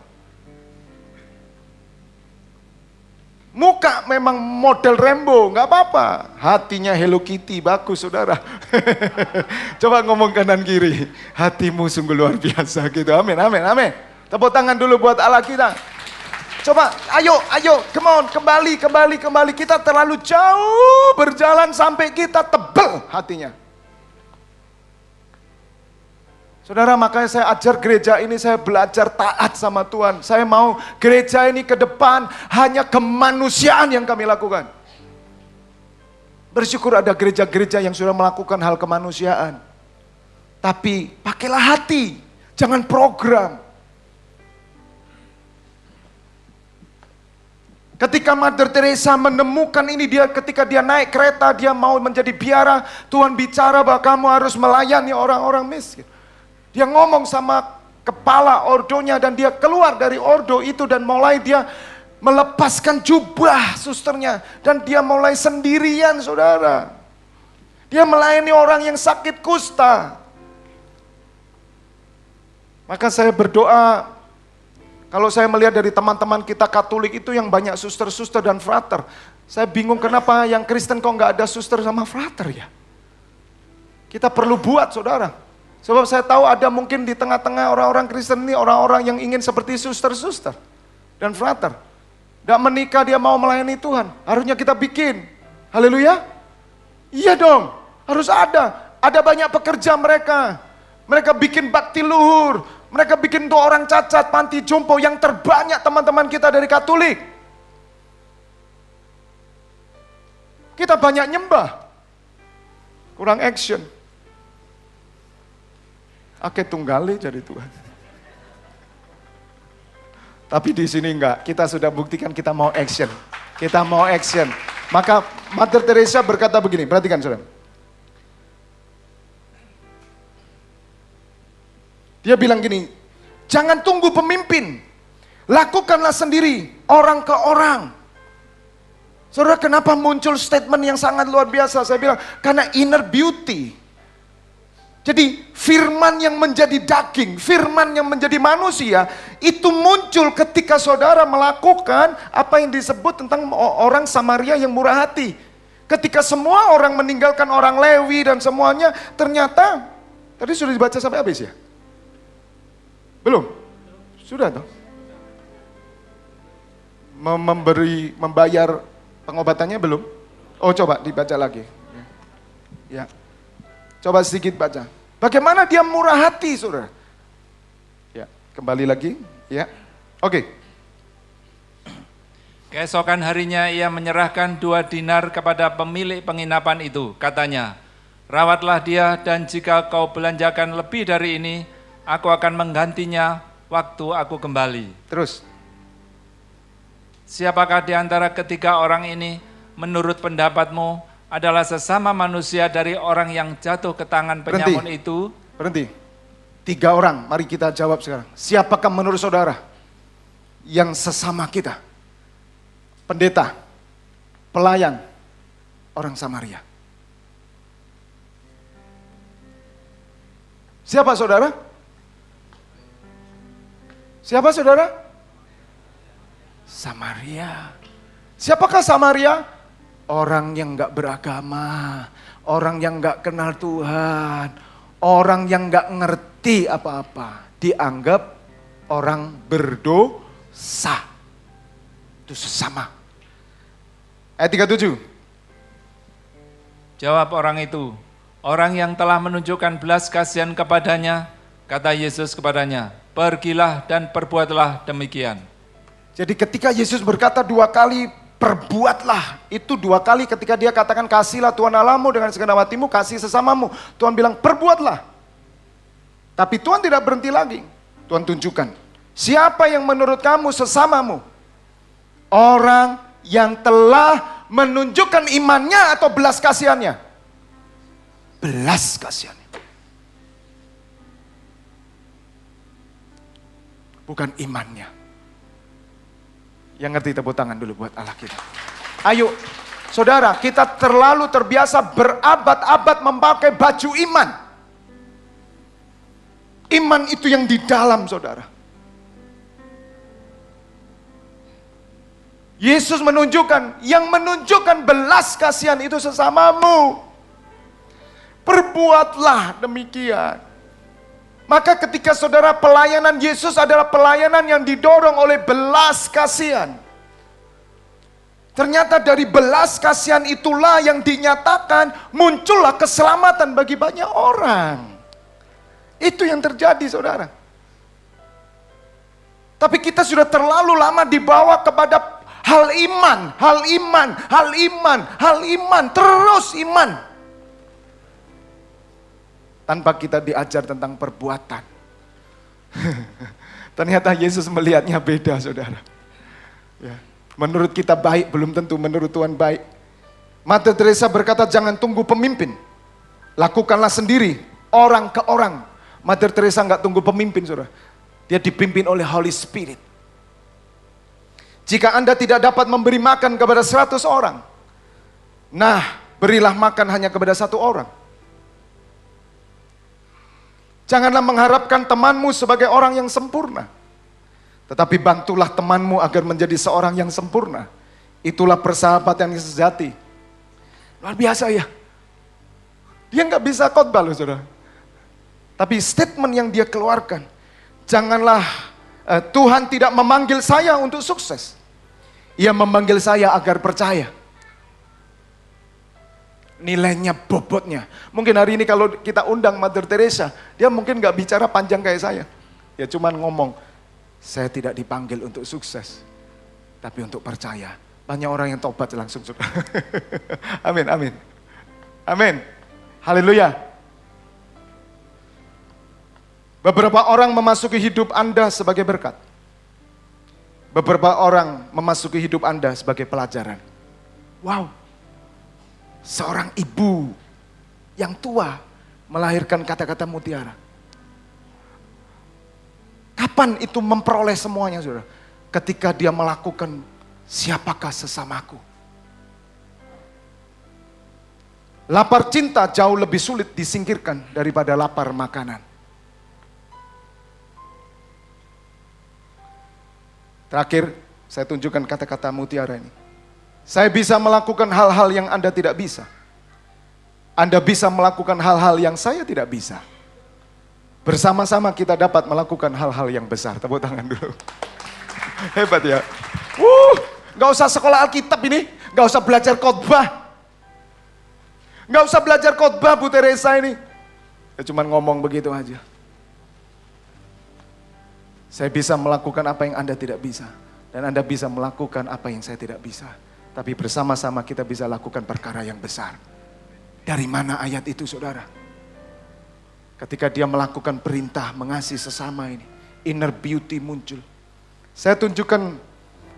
Muka memang model Rambo, nggak apa-apa. Hatinya Hello Kitty, bagus saudara. Coba ngomong kanan kiri. Hatimu sungguh luar biasa gitu. Amin, amin, amin. Tepuk tangan dulu buat Allah kita. Coba, ayo, come on, kembali. Kita terlalu jauh berjalan sampai kita tebel hatinya. Saudara, makanya saya ajar gereja ini, saya belajar taat sama Tuhan. Saya mau gereja ini ke depan hanya kemanusiaan yang kami lakukan. Bersyukur ada gereja-gereja yang sudah melakukan hal kemanusiaan. Tapi pakailah hati, jangan program. Ketika Mother Teresa menemukan ini, ketika dia naik kereta, dia mau menjadi biara, Tuhan bicara bahwa kamu harus melayani orang-orang miskin. Dia ngomong sama kepala ordonya dan dia keluar dari ordo itu dan mulai dia melepaskan jubah susternya. Dan dia mulai sendirian saudara. Dia melayani orang yang sakit kusta. Maka saya berdoa, kalau saya melihat dari teman-teman kita Katolik itu yang banyak suster-suster dan frater, saya bingung kenapa yang Kristen kok nggak ada suster sama frater ya. Kita perlu buat, saudara. Sebab saya tahu ada mungkin di tengah-tengah orang-orang Kristen ini, orang-orang yang ingin seperti suster-suster dan frater. Gak menikah dia mau melayani Tuhan, harusnya kita bikin. Haleluya. Iya dong, harus ada. Ada banyak pekerja mereka. Mereka bikin bakti luhur. Mereka bikin untuk orang cacat, panti jompo yang terbanyak teman-teman kita dari Katolik. Kita banyak nyembah. Kurang action. Ake tunggali jadi Tuhan. Tapi di sini enggak, kita sudah buktikan kita mau action. Kita mau action. Maka Mother Teresa berkata begini, perhatikan saudara. Dia bilang gini, jangan tunggu pemimpin, lakukanlah sendiri, orang ke orang. Saudara, kenapa muncul statement yang sangat luar biasa? Saya bilang, karena inner beauty. Jadi firman yang menjadi daging, firman yang menjadi manusia, itu muncul ketika saudara melakukan apa yang disebut tentang orang Samaria yang murah hati. Ketika semua orang meninggalkan orang Lewi dan semuanya, ternyata, tadi sudah dibaca sampai habis ya? Belum? Sudah toh? Membayar pengobatannya belum? Oh coba dibaca lagi. Ya. Coba sedikit baca. Bagaimana dia murah hati, saudara? Ya, kembali lagi. Ya, oke. Keesokan harinya ia menyerahkan 2 dinar kepada pemilik penginapan itu. Katanya, rawatlah dia dan jika kau belanjakan lebih dari ini, aku akan menggantinya waktu aku kembali. Terus. Siapakah di antara ketiga orang ini menurut pendapatmu adalah sesama manusia dari orang yang jatuh ke tangan penyamun itu? Berhenti. 3 orang, mari kita jawab sekarang. Siapakah menurut saudara yang sesama kita? Pendeta, pelayan, orang Samaria. Siapa saudara? Siapa saudara? Samaria. Siapakah Samaria? Orang yang gak beragama, orang yang gak kenal Tuhan, orang yang gak ngerti apa-apa, dianggap orang berdosa. Itu sesama. Ayat 37. Jawab orang itu, orang yang telah menunjukkan belas kasihan kepadanya, kata Yesus kepadanya, pergilah dan perbuatlah demikian. Jadi ketika Yesus berkata 2 kali, perbuatlah, itu 2 kali ketika dia katakan kasihlah Tuhan Allahmu dengan segenap hatimu, kasih sesamamu. Tuhan bilang perbuatlah. Tapi Tuhan tidak berhenti lagi. Tuhan tunjukkan, siapa yang menurut kamu sesamamu? Orang yang telah menunjukkan imannya atau belas kasihannya? Belas kasihannya. Bukan imannya. Yang ngerti tepuk tangan dulu buat Allah kita. Ayo, saudara, kita terlalu terbiasa berabad-abad memakai baju iman. Iman itu yang di dalam, saudara. Yesus menunjukkan, yang menunjukkan belas kasihan itu sesamamu. Perbuatlah demikian. Maka ketika saudara pelayanan Yesus adalah pelayanan yang didorong oleh belas kasihan. Ternyata dari belas kasihan itulah yang dinyatakan muncullah keselamatan bagi banyak orang. Itu yang terjadi saudara. Tapi kita sudah terlalu lama dibawa kepada hal iman, hal iman, hal iman, hal iman, terus iman. Tanpa kita diajar tentang perbuatan. Ternyata Yesus melihatnya beda, saudara. Ya. Menurut kita baik, belum tentu menurut Tuhan baik. Mother Teresa berkata, jangan tunggu pemimpin. Lakukanlah sendiri, orang ke orang. Mother Teresa nggak tunggu pemimpin, saudara. Dia dipimpin oleh Holy Spirit. Jika Anda tidak dapat memberi makan kepada 100 orang, nah, berilah makan hanya kepada 1 orang. Janganlah mengharapkan temanmu sebagai orang yang sempurna. Tetapi bantulah temanmu agar menjadi seorang yang sempurna. Itulah persahabatan yang sejati. Luar biasa ya. Dia nggak bisa khotbah loh saudara. Tapi statement yang dia keluarkan. Janganlah, Tuhan tidak memanggil saya untuk sukses. Ia memanggil saya agar percaya. Nilainya, bobotnya. Mungkin hari ini kalau kita undang Mother Teresa, dia mungkin nggak bicara panjang kayak saya. Ya cuman ngomong, saya tidak dipanggil untuk sukses, tapi untuk percaya. Banyak orang yang tobat langsung. Amin, amin. Amin. Haleluya. Beberapa orang memasuki hidup Anda sebagai berkat. Beberapa orang memasuki hidup Anda sebagai pelajaran. Wow. Seorang ibu yang tua melahirkan kata-kata mutiara. Kapan itu memperoleh semuanya, saudara? Ketika dia melakukan siapakah sesamaku. Lapar cinta jauh lebih sulit disingkirkan daripada lapar makanan. Terakhir, saya tunjukkan kata-kata mutiara ini. Saya bisa melakukan hal-hal yang Anda tidak bisa. Anda bisa melakukan hal-hal yang saya tidak bisa. Bersama-sama kita dapat melakukan hal-hal yang besar. Tepuk tangan dulu. Hebat ya. Gak usah sekolah Alkitab ini. Gak usah belajar khotbah. Gak usah belajar khotbah Bu Teresa ini. Ya cuman ngomong begitu aja. Saya bisa melakukan apa yang Anda tidak bisa. Dan Anda bisa melakukan apa yang saya tidak bisa. Tapi bersama-sama kita bisa lakukan perkara yang besar. Dari mana ayat itu saudara? Ketika dia melakukan perintah mengasihi sesama ini. Inner beauty muncul. Saya tunjukkan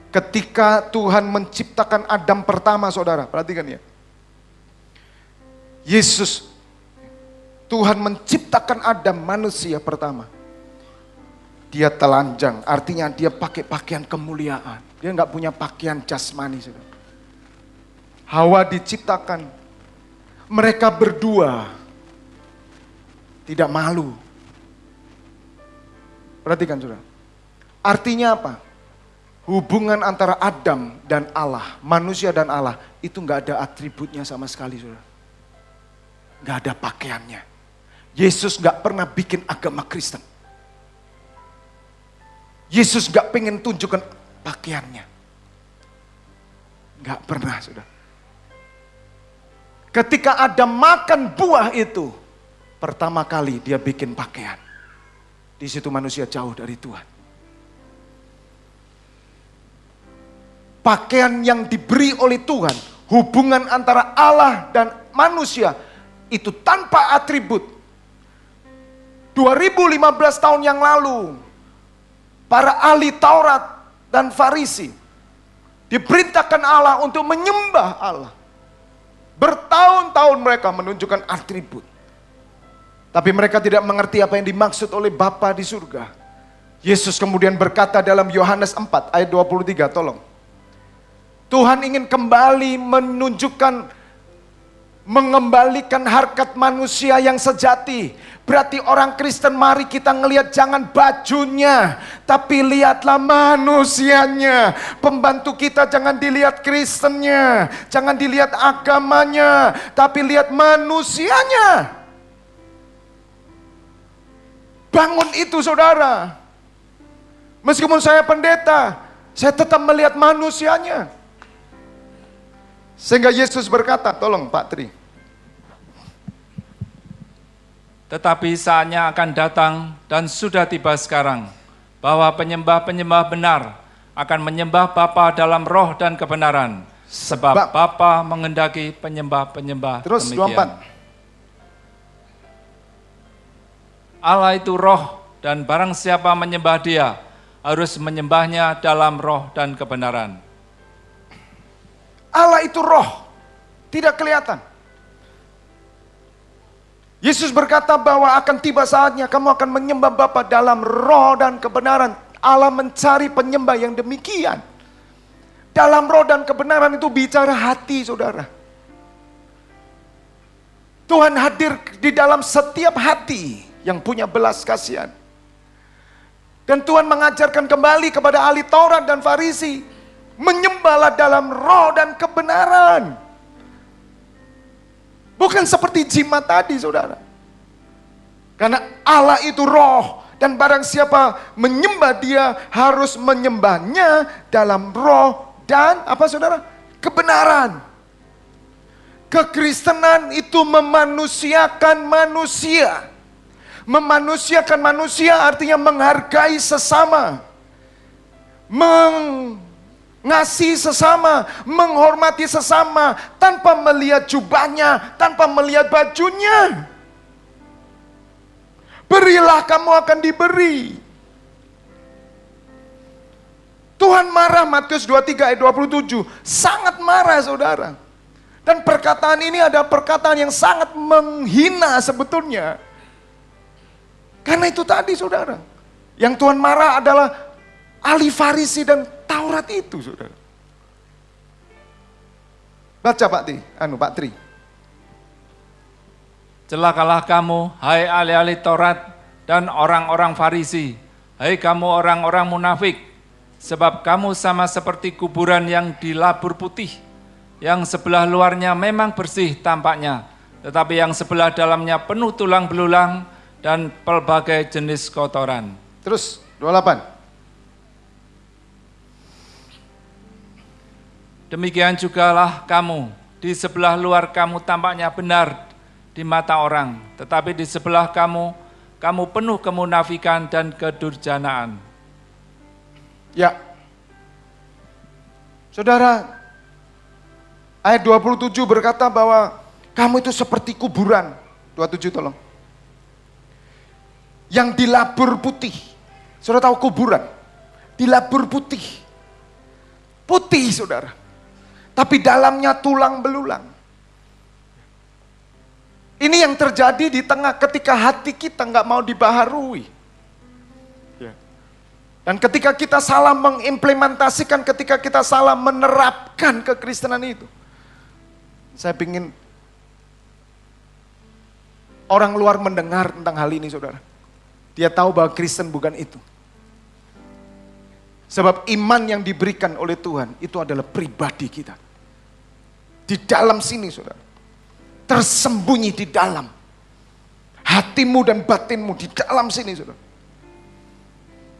ketika Tuhan menciptakan Adam pertama saudara. Perhatikan ya. Yesus. Tuhan menciptakan Adam manusia pertama. Dia telanjang. Artinya dia pakai pakaian kemuliaan. Dia nggak punya pakaian jasmani saudara. Hawa diciptakan, mereka berdua tidak malu. Perhatikan saudara. Artinya apa? Hubungan antara Adam dan Allah, manusia dan Allah, itu nggak ada atributnya sama sekali saudara. Nggak ada pakaiannya. Yesus nggak pernah bikin agama Kristen. Yesus nggak pengen tunjukkan pakaiannya. Nggak pernah saudara. Ketika Adam makan buah itu, pertama kali dia bikin pakaian. Di situ manusia jauh dari Tuhan. Pakaian yang diberi oleh Tuhan, hubungan antara Allah dan manusia, itu tanpa atribut. 2015 tahun yang lalu, para ahli Taurat dan Farisi diperintahkan Allah untuk menyembah Allah. Bertahun-tahun mereka menunjukkan atribut. Tapi mereka tidak mengerti apa yang dimaksud oleh Bapa di surga. Yesus kemudian berkata dalam Yohanes 4 ayat 23, tolong. Tuhan ingin kembali menunjukkan, mengembalikan harkat manusia yang sejati. Berarti orang Kristen mari kita ngelihat jangan bajunya, tapi lihatlah manusianya. Pembantu kita jangan dilihat Kristennya, jangan dilihat agamanya, tapi lihat manusianya. Bangun itu saudara. Meskipun saya pendeta, saya tetap melihat manusianya. Sehingga Yesus berkata, tolong Pak Tri. Tetapi saatnya akan datang dan sudah tiba sekarang, bahwa penyembah-penyembah benar akan menyembah Bapa dalam roh dan kebenaran. Sebab Bapa mengendaki penyembah-penyembah Terus demikian. 24. Allah itu roh, dan barang siapa menyembah Dia, harus menyembahnya dalam roh dan kebenaran. Allah itu roh, tidak kelihatan. Yesus berkata bahwa akan tiba saatnya kamu akan menyembah Bapa dalam roh dan kebenaran. Allah mencari penyembah yang demikian. Dalam roh dan kebenaran itu bicara hati saudara. Tuhan hadir di dalam setiap hati. yang punya belas kasihan. Dan Tuhan mengajarkan kembali kepada ahli Taurat dan Farisi, menyembahlah dalam roh dan kebenaran. Bukan seperti jimat tadi, saudara. Karena Allah itu roh, dan barang siapa menyembah dia harus menyembahnya dalam roh dan apa, saudara? Kebenaran. Kekristenan itu memanusiakan manusia. Memanusiakan manusia artinya menghargai sesama, mengasihi sesama, menghormati sesama, tanpa melihat jubahnya, tanpa melihat bajunya. Berilah, kamu akan diberi. Tuhan marah, Matius 23 ayat 27, sangat marah, saudara. Dan perkataan ini ada perkataan yang sangat menghina sebetulnya. Karena itu tadi, saudara, yang Tuhan marah adalah ahli Farisi dan Taurat itu, saudara. Baca Pak Tri. Celakalah kamu, hai ahli-ahli Taurat dan orang-orang Farisi, hai kamu orang-orang munafik, sebab kamu sama seperti kuburan yang dilabur putih, yang sebelah luarnya memang bersih tampaknya, tetapi yang sebelah dalamnya penuh tulang belulang dan pelbagai jenis kotoran. Terus 28. Demikian jugalah kamu, di sebelah luar kamu tampaknya benar di mata orang, tetapi di sebelah kamu penuh kemunafikan dan kedurjanaan. Ya. Saudara, ayat 27 berkata bahwa kamu itu seperti kuburan. 27 tolong. Yang dilabur putih. Saudara tahu kuburan? Dilabur putih. Putih, saudara. Tapi dalamnya tulang belulang. Ini yang terjadi di tengah ketika hati kita nggak mau dibaharui. Dan ketika kita salah mengimplementasikan, ketika kita salah menerapkan kekristenan itu. Saya ingin orang luar mendengar tentang hal ini, saudara. Dia tahu bahwa Kristen bukan itu. Sebab iman yang diberikan oleh Tuhan itu adalah pribadi kita. Di dalam sini, saudara. Tersembunyi di dalam. Hatimu dan batinmu di dalam sini, saudara.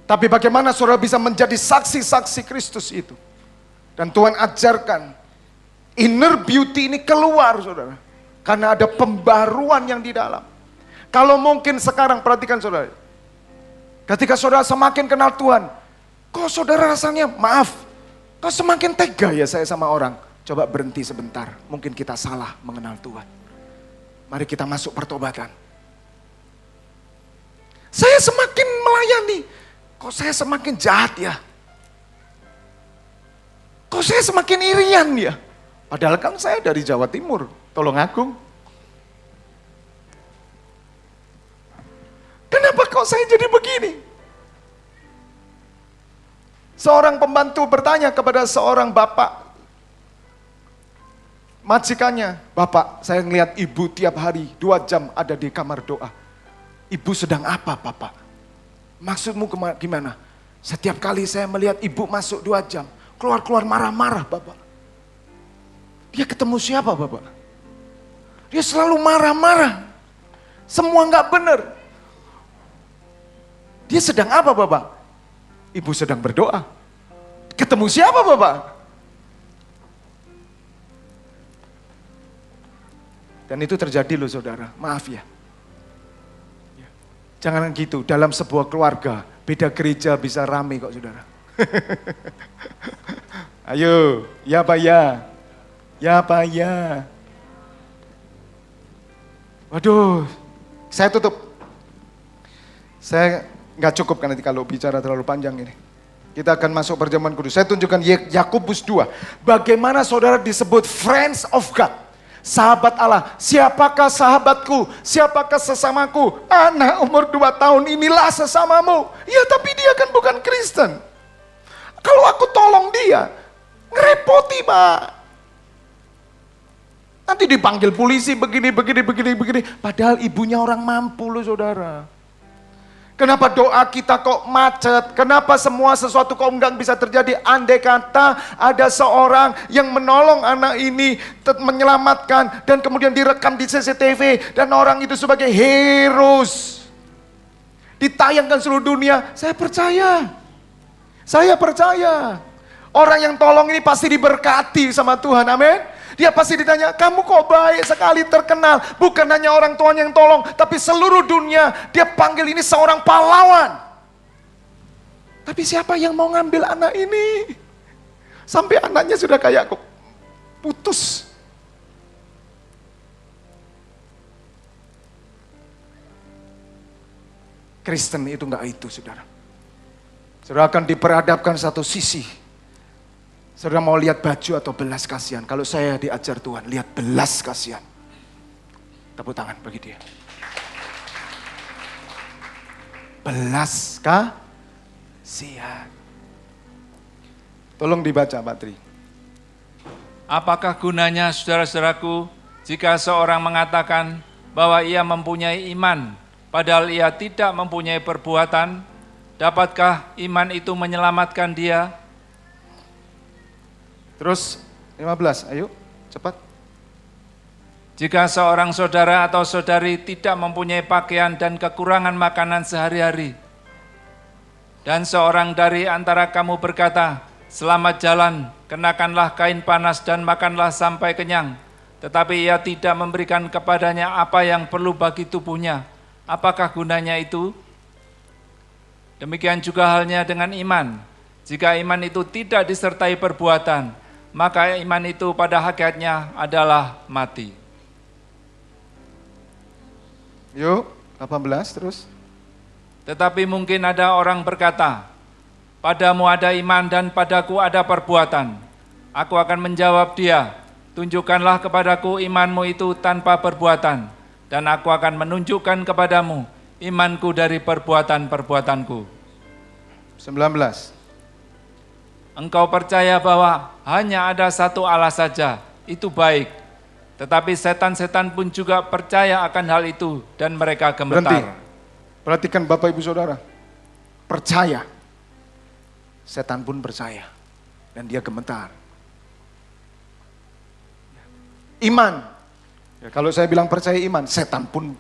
Tapi bagaimana saudara bisa menjadi saksi-saksi Kristus itu? Dan Tuhan ajarkan inner beauty ini keluar, saudara. Karena ada pembaruan yang di dalam. Kalau mungkin sekarang, perhatikan saudara. Ketika saudara semakin kenal Tuhan, kok saudara rasanya, maaf, kok semakin tega ya saya sama orang. Coba berhenti sebentar, mungkin kita salah mengenal Tuhan. Mari kita masuk pertobatan. Saya semakin melayani, kok saya semakin jahat ya? Kok saya semakin irian ya? Padahal kan saya dari Jawa Timur, Tulungagung. Kenapa kok saya jadi begini? Seorang pembantu bertanya kepada seorang bapak, majikannya, "Bapak, saya ngelihat ibu tiap hari 2 jam ada di kamar doa. Ibu sedang apa, Bapak?" "Maksudmu gimana?" "Setiap kali saya melihat ibu masuk 2 jam, keluar-keluar marah-marah, Bapak." "Dia ketemu siapa, Bapak?" "Dia selalu marah-marah. Semua nggak benar." "Dia sedang apa, Bapak?" "Ibu sedang berdoa." "Ketemu siapa, Bapak?" Dan itu terjadi loh, saudara. Maaf ya. Jangan gitu, dalam sebuah keluarga, beda gereja bisa rame kok, saudara. Ayo, ya Pak ya. Ya Pak ya. Waduh, saya tutup. Saya nggak cukup kan nanti kalau bicara terlalu panjang ini. Kita akan masuk perjamuan kudus. Saya tunjukkan Yakobus 2. Bagaimana saudara disebut friends of God. Sahabat Allah. Siapakah sahabatku? Siapakah sesamaku? Anak umur 2 tahun inilah sesamamu. Ya tapi dia kan bukan Kristen. Kalau aku tolong dia, ngerepoti Pak. Nanti dipanggil polisi begini. Padahal ibunya orang mampu loh saudara. Kenapa doa kita kok macet? Kenapa semua sesuatu kok enggak bisa terjadi? Andai kata ada seorang yang menolong anak ini, menyelamatkan, dan kemudian direkam di CCTV, dan orang itu sebagai heroes, ditayangkan seluruh dunia, saya percaya. Orang yang tolong ini pasti diberkati sama Tuhan, amin. Dia pasti ditanya, kamu kok baik sekali, terkenal. Bukan hanya orang tuanya yang tolong, tapi seluruh dunia. Dia panggil ini seorang pahlawan. Tapi siapa yang mau ngambil anak ini? Sampai anaknya sudah kayak kok putus. Kristen itu enggak itu, saudara. Saudara akan diperhadapkan satu sisi. Saudara mau lihat baju atau belas kasihan? Kalau saya diajar Tuhan, lihat belas kasihan. Tepuk tangan bagi dia. Belas kasihan. Tolong dibaca Pak Tri. Apakah gunanya saudara-saudaraku jika seorang mengatakan bahwa ia mempunyai iman, padahal ia tidak mempunyai perbuatan? Dapatkah iman itu menyelamatkan dia? Terus 15, ayo cepat. Jika seorang saudara atau saudari tidak mempunyai pakaian dan kekurangan makanan sehari-hari, dan seorang dari antara kamu berkata, selamat jalan, kenakanlah kain panas dan makanlah sampai kenyang, tetapi ia tidak memberikan kepadanya apa yang perlu bagi tubuhnya, apakah gunanya itu? Demikian juga halnya dengan iman. Jika iman itu tidak disertai perbuatan, maka iman itu pada hakikatnya adalah mati. Yuk, 18 terus. Tetapi mungkin ada orang berkata, padamu ada iman dan padaku ada perbuatan. Aku akan menjawab dia, tunjukkanlah kepadaku imanmu itu tanpa perbuatan, dan aku akan menunjukkan kepadamu imanku dari perbuatan-perbuatanku. 19. Engkau percaya bahwa hanya ada satu Allah saja, itu baik. Tetapi setan-setan pun juga percaya akan hal itu dan mereka gemetar. Berhenti. Perhatikan Bapak Ibu Saudara. Percaya. Setan pun percaya. Dan dia gemetar. Iman. Ya, kalau saya bilang percaya iman, setan pun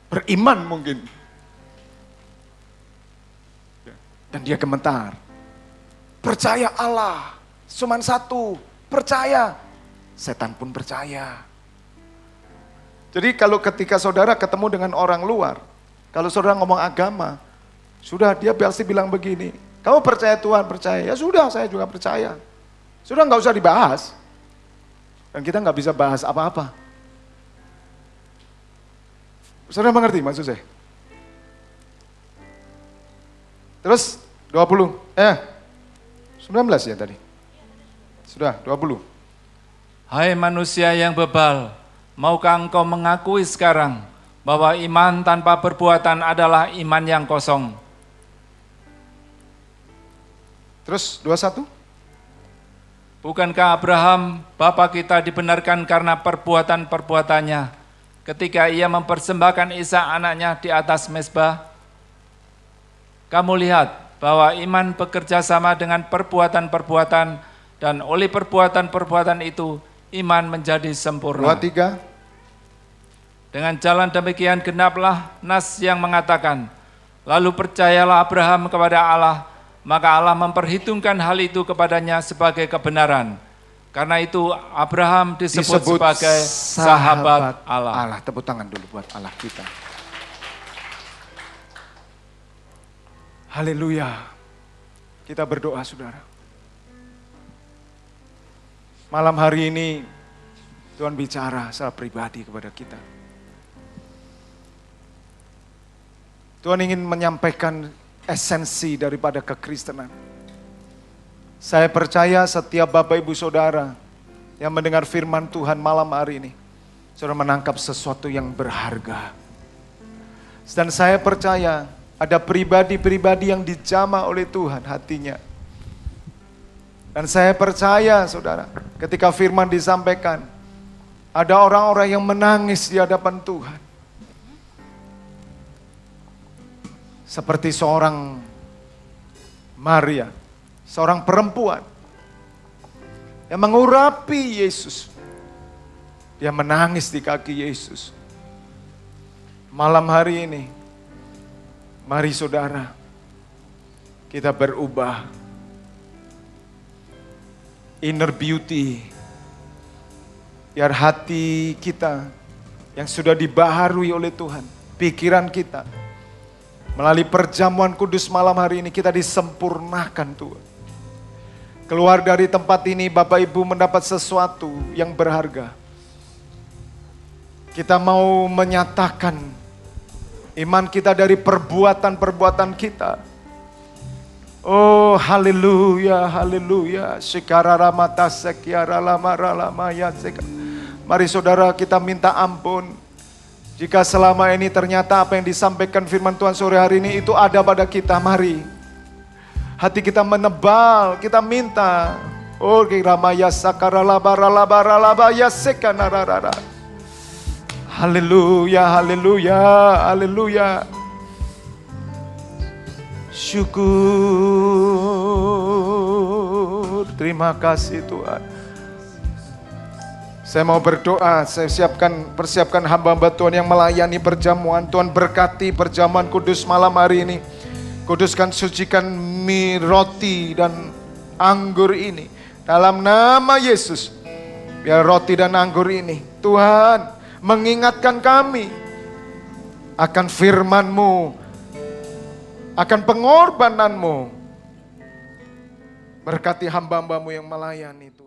beriman mungkin. Dan dia gemetar. Percaya Allah, cuman satu, percaya. Setan pun percaya. Jadi kalau ketika saudara ketemu dengan orang luar, kalau saudara ngomong agama, sudah dia pasti bilang begini, kamu percaya Tuhan, percaya. Ya sudah, saya juga percaya. Sudah nggak usah dibahas. Dan kita nggak bisa bahas apa-apa. Saudara mengerti maksud saya? Terus 19 ya tadi. Sudah, 20. Hai manusia yang bebal, maukah engkau mengakui sekarang bahwa iman tanpa perbuatan adalah iman yang kosong? Terus 21. Bukankah Abraham, bapa kita dibenarkan karena perbuatan-perbuatannya ketika ia mempersembahkan Ishak anaknya di atas mezbah? Kamu lihat bahwa iman bekerja sama dengan perbuatan-perbuatan, dan oleh perbuatan-perbuatan itu iman menjadi sempurna. 23. Dengan jalan demikian genaplah nas yang mengatakan, lalu percayalah Abraham kepada Allah, maka Allah memperhitungkan hal itu kepadanya sebagai kebenaran. Karena itu Abraham disebut sebagai sahabat Allah. Tepuk tangan dulu buat Allah kita. Haleluya. Kita berdoa saudara. Malam hari ini Tuhan bicara secara pribadi kepada kita. Tuhan ingin menyampaikan esensi daripada kekristenan. Saya percaya setiap Bapak Ibu Saudara yang mendengar firman Tuhan malam hari ini, saudara menangkap sesuatu yang berharga. Dan saya percaya ada pribadi-pribadi yang dijamah oleh Tuhan hatinya. Dan saya percaya saudara, ketika firman disampaikan, Ada orang-orang yang menangis di hadapan Tuhan. Seperti seorang Maria, seorang perempuan yang mengurapi Yesus. Dia menangis di kaki Yesus. Malam hari ini, mari saudara, kita berubah. Inner beauty, biar hati kita yang sudah dibaharui oleh Tuhan, pikiran kita, melalui perjamuan kudus malam hari ini kita disempurnakan Tuhan. Keluar dari tempat ini Bapak Ibu mendapat sesuatu yang berharga. Kita mau menyatakan iman kita dari perbuatan-perbuatan kita. Oh haleluya, haleluya. Mari saudara kita minta ampun. Jika selama ini ternyata apa yang disampaikan firman Tuhan sore hari ini itu ada pada kita, mari. Hati kita menebal, kita minta. Oh kiramaya sakaralabaralabaralabaya sekanararara. Haleluya, haleluya, haleluya. Syukur, terima kasih Tuhan. Saya mau berdoa, saya persiapkan hamba-hamba Tuhan yang melayani perjamuan. Tuhan berkati perjamuan kudus malam hari ini. Kuduskan, sucikan mie, roti dan anggur ini. Dalam nama Yesus, biar roti dan anggur ini, Tuhan mengingatkan kami akan firman-Mu, akan pengorbanan-Mu. Berkati hamba-hamba-Mu yang melayani Tuhan.